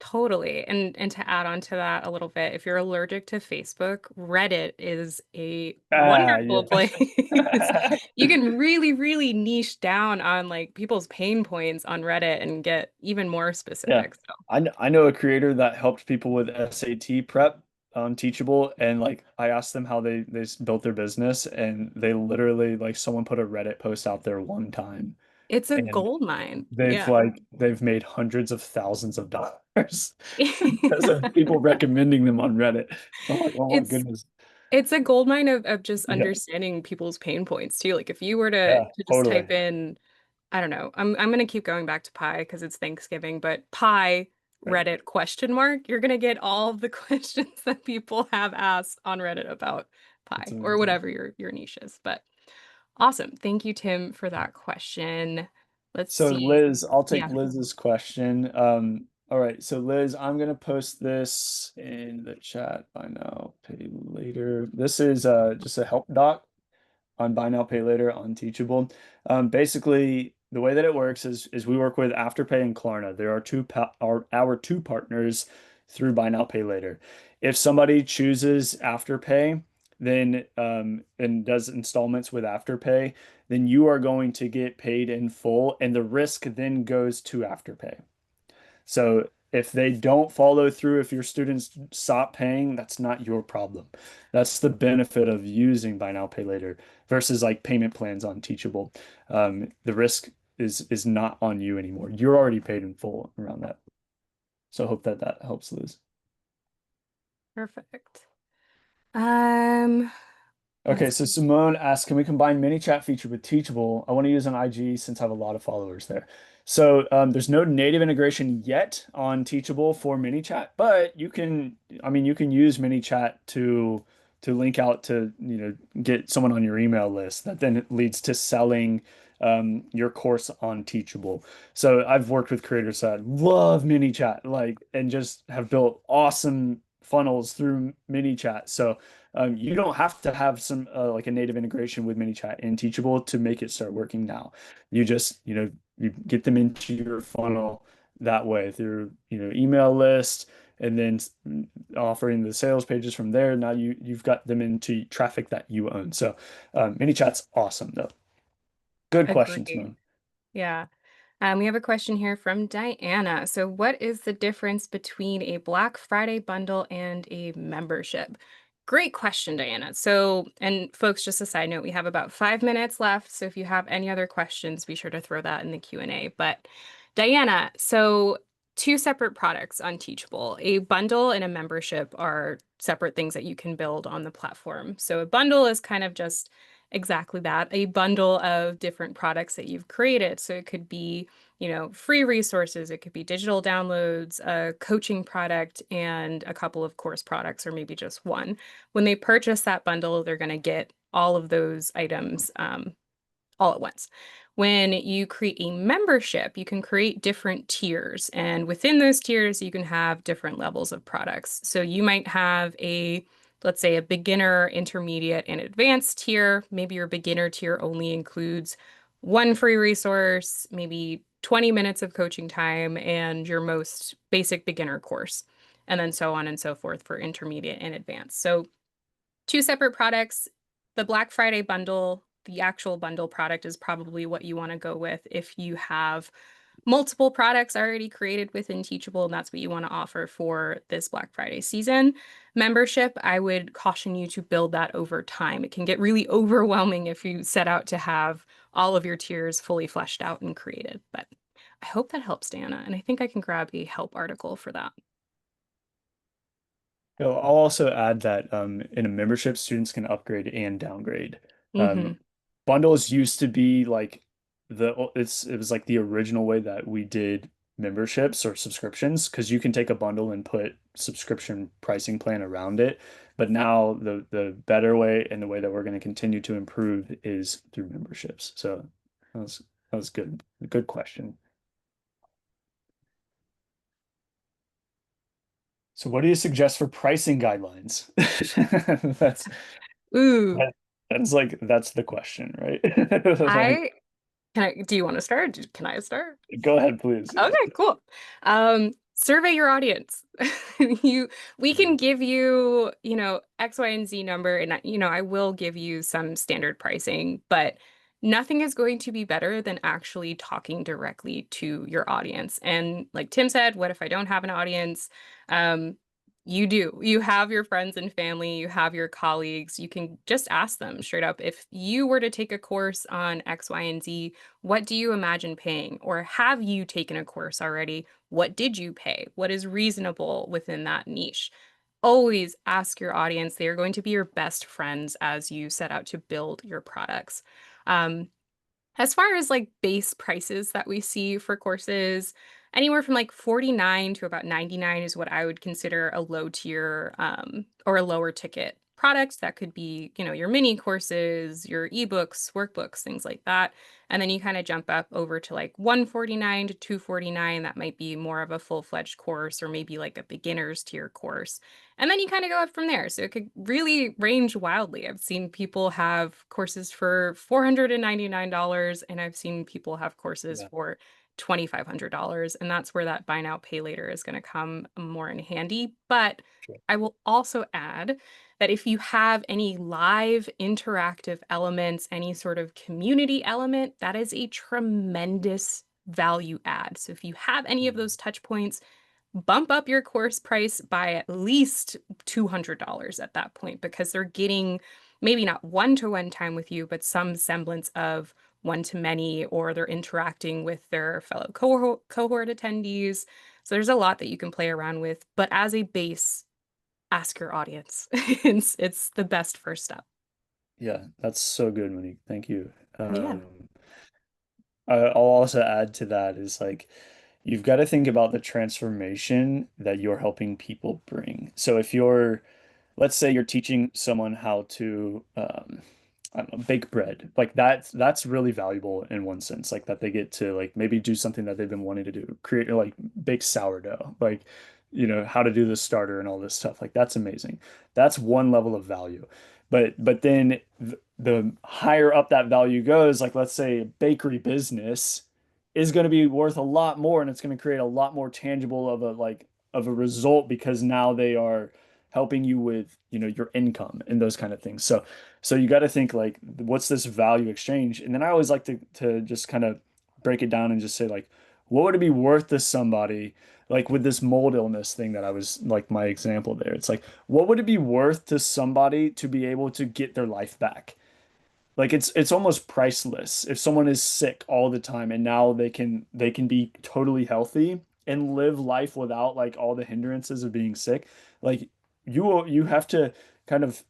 Totally. And to add on to that a little bit, if you're allergic to Facebook, Reddit is a wonderful place. Yeah. You can really, really niche down on like people's pain points on Reddit and get even more Yeah. specific. So I know a creator that helped people with SAT prep on Teachable, and like I asked them how they built their business, and they literally like someone put a Reddit post out there one time, it's a and gold mine. they've Yeah. like they've made hundreds of thousands of dollars because of people recommending them on Reddit. I'm like, oh my It's goodness. It's a gold mine of just Yeah, understanding people's pain points too. Like if you were to yeah, to just totally. type in, I don't know, I'm gonna keep going back to pie because it's Thanksgiving, but pie Right. Reddit question mark, you're gonna get all of the questions that people have asked on Reddit about That's pie or amazing. whatever your niche is. But awesome. Thank you, Tim, for that question. Let's So see. Liz, I'll take Yeah. Liz's question. All right, so Liz, I'm gonna post this in the chat. Buy now, pay later. This is just a help doc on Buy Now, Pay Later on Teachable. Basically, the way that it works is we work with Afterpay and Klarna. There are our two partners through Buy Now, Pay Later. If somebody chooses Afterpay, then and does installments with Afterpay, then you are going to get paid in full, and the risk then goes to Afterpay. So if they don't follow through, if your students stop paying, that's not your problem. That's the benefit of using Buy Now, Pay Later versus like payment plans on Teachable. The risk is not on you anymore. You're already paid in full around that. So I hope that that helps, Liz. Perfect. Um, Okay, let's so see. Simone asked, can we combine mini chat feature with Teachable? I want to use an IG since I have a lot of followers there. So there's no native integration yet on Teachable for mini chat, but you can, I mean, you can use mini chat to link out to, get someone on your email list that then leads to selling your course on Teachable. So I've worked with creators that love mini chat, like, and just have built awesome funnels through mini chat. So you don't have to have some like a native integration with ManyChat and Teachable to make it start working now. You just, you get them into your funnel that way through, email list, and then offering the sales pages from there. Now you've got them into traffic that you own. So ManyChat's awesome though. Good question, Agreed. Simone. Yeah. We have a question here from Diana. So, what is the difference between a Black Friday bundle and a membership? Great question, Diana. So, and folks, just a side note, we have about 5 minutes left. So, if you have any other questions, be sure to throw that in the Q&A. But Diana, so two separate products on Teachable. A bundle and a membership are separate things that you can build on the platform. So, a bundle is kind of just exactly that, a bundle of different products that you've created. So, it could be free resources. It could be digital downloads, a coaching product, and a couple of course products, or maybe just one. When they purchase that bundle, they're going to get all of those items all at once. When you create a membership, you can create different tiers. And within those tiers, you can have different levels of products. So you might have let's say, a beginner, intermediate, and advanced tier. Maybe your beginner tier only includes one free resource, maybe 20 minutes of coaching time, and your most basic beginner course, and then so on and so forth for intermediate and advanced. So two separate products. The Black Friday bundle, the actual bundle product is probably what you want to go with if you have multiple products already created within Teachable, and that's what you want to offer for this Black Friday season. Membership, I would caution you to build that over time. It can get really overwhelming if you set out to have all of your tiers fully fleshed out and created. But I hope that helps, Dana, and I think I can grab a help article for that. I'll also add that in a membership, students can upgrade and downgrade. Um, Hmm. Bundles used to be like it was like the original way that we did memberships or subscriptions because you can take a bundle and put subscription pricing plan around it. But now the better way and the way that we're going to continue to improve is through memberships. So that was that was good. Good question. So what do you suggest for pricing guidelines? That's Ooh, that, that's the question, right? Like, I do you want to start? Can I start? go ahead, please. Okay, cool. Survey your audience. You, we can give you, X, Y, and Z number, and I will give you some standard pricing, but nothing is going to be better than actually talking directly to your audience. And like Tim said, what if I don't have an audience? Um, you do. You have your friends and family, you have your colleagues. You can just ask them straight up, if you were to take a course on X, Y, and Z, what do you imagine paying? Or have you taken a course already? What did you pay? What is reasonable within that niche? Always ask your audience. They are going to be your best friends as you set out to build your products. Um, as far as like base prices that we see for courses, anywhere from like 49 to about 99 is what I would consider a low tier or a lower ticket product. That could be, your mini courses, your ebooks, workbooks, things like that. And then you kind of jump up over to like 149 to 249. That might be more of a full-fledged course or maybe like a beginner's tier course. And then you kind of go up from there. So it could really range wildly. I've seen people have courses for $499, and I've seen people have courses Yeah, for $2,500. And that's where that buy now, pay later is going to come more in handy. But sure. I will also add that if you have any live interactive elements, any sort of community element, that is a tremendous value add. So if you have any of Mhm. those touch points, bump up your course price by at least $200 at that point because they're getting maybe not one-to-one time with you, but some semblance of one-to-many, or they're interacting with their fellow cohort attendees. So there's a lot that you can play around with, but as a base, ask your audience. It's the best first step. Yeah, that's so good, Monique. Thank you. Yeah. I'll also add to that is like you've got to think about the transformation that you're helping people bring. So if you're, let's say you're teaching someone how to, I don't know, bake bread, like that's really valuable in one sense, like that they get to like maybe do something that they've been wanting to do, create like bake sourdough, like how to do the starter and all this stuff. Like that's amazing. That's one level of value. But then the higher up that value goes, like let's say a bakery business is going to be worth a lot more and it's going to create a lot more tangible of a of a result because now they are helping you with your income and those kind of things. So you got to think like what's this value exchange? And then I always like to just kind of break it down and just say like, what would it be worth to somebody? Like with this mold illness thing that I was like my example there. It's like, what would it be worth to somebody to be able to get their life back? Like it's almost priceless if someone is sick all the time and now they can be totally healthy and live life without like all the hindrances of being sick. Like you have to kind of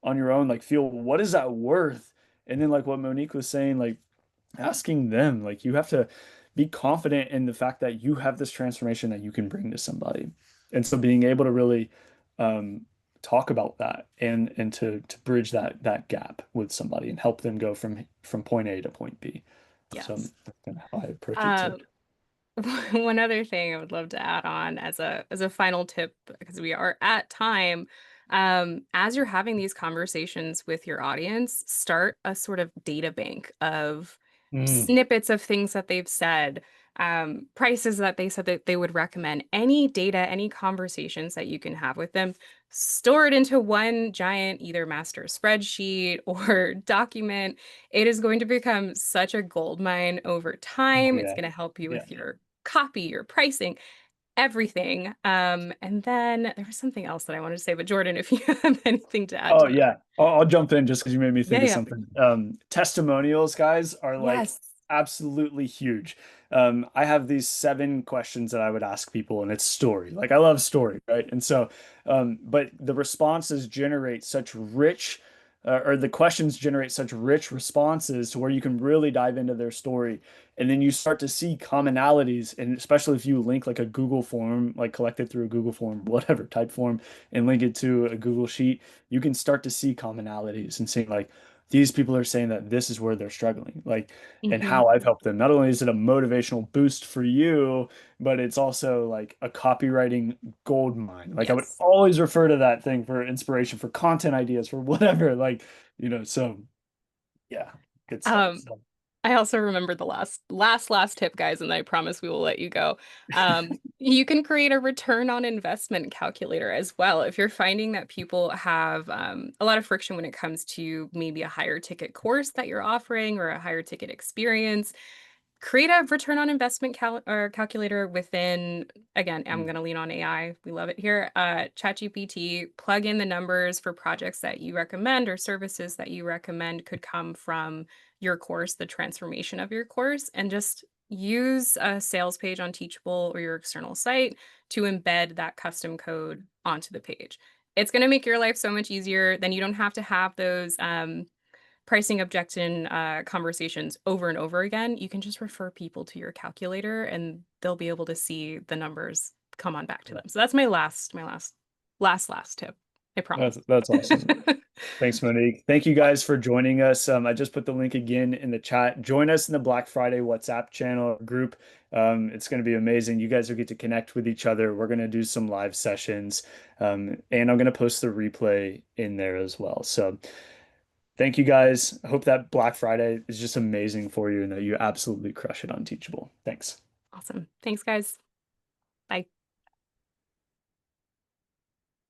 on your own like feel what is that worth? And then like what Monique was saying, like asking them, like you have to be confident in the fact that you have this transformation that you can bring to somebody. And so being able to really um, talk about that and to bridge that gap with somebody and help them go from point A to point B. So Yes. that's kind of how I approach it too. Um, one other thing I would love to add on as a final tip, because we are at time, as you're having these conversations with your audience, start a sort of data bank of Mm, snippets of things that they've said, prices that they said that they would recommend, any data, any conversations that you can have with them, store it into one giant either master spreadsheet or document. It is going to become such a gold mine over oh time. It's yeah. going to help you Yeah. with your copy, your pricing, everything. And then there was something else that I wanted to say, but Jordan, if you have anything to add Oh to that. yeah. I'll jump in just because you made me Yeah, think of yeah. something. Testimonials, guys, are like Yes. absolutely huge. I have these 7 questions that I would ask people, and it's story. Like I love story, right? And so, but the responses generate such rich, or the questions generate such rich responses to where you can really dive into their story, and then you start to see commonalities, and especially if you link like a Google form, like collected through a Google form, whatever type form, and link it to a Google sheet you can start to see commonalities and see like these people are saying that this is where they're struggling, like, and Hmm. how I've helped them. Not only is it a motivational boost for you, but it's also like a copywriting gold mine. Like I would Yes. always refer to that thing for inspiration, for content ideas, for whatever. Like, so yeah, good stuff. Um, I also remember the last tip, guys, and I promise we will let you go. You can create a return on investment calculator as well. If you're finding that people have a lot of friction when it comes to maybe a higher ticket course that you're offering or a higher ticket experience, create a return on investment calculator within, again, I'm Mm, going to lean on AI. We love it here. ChatGPT, plug in the numbers for projects that you recommend or services that you recommend could come from your course, the transformation of your course, and just use a sales page on Teachable or your external site to embed that custom code onto the page. It's going to make your life so much easier. Then you don't have to have those pricing objection conversations over and over again. You can just refer people to your calculator and they'll be able to see the numbers come on back to yeah. them. So that's my last tip. I promise. That's awesome. Thanks, Monique. Thank you guys for joining us. I just put the link again in the chat. Join us in the Black Friday WhatsApp channel group. It's going to be amazing. You guys will get to connect with each other. We're going to do some live sessions, and I'm going to post the replay in there as well. So thank you guys. I hope that Black Friday is just amazing for you and that you absolutely crush it on Teachable. Thanks. Awesome. Thanks, guys.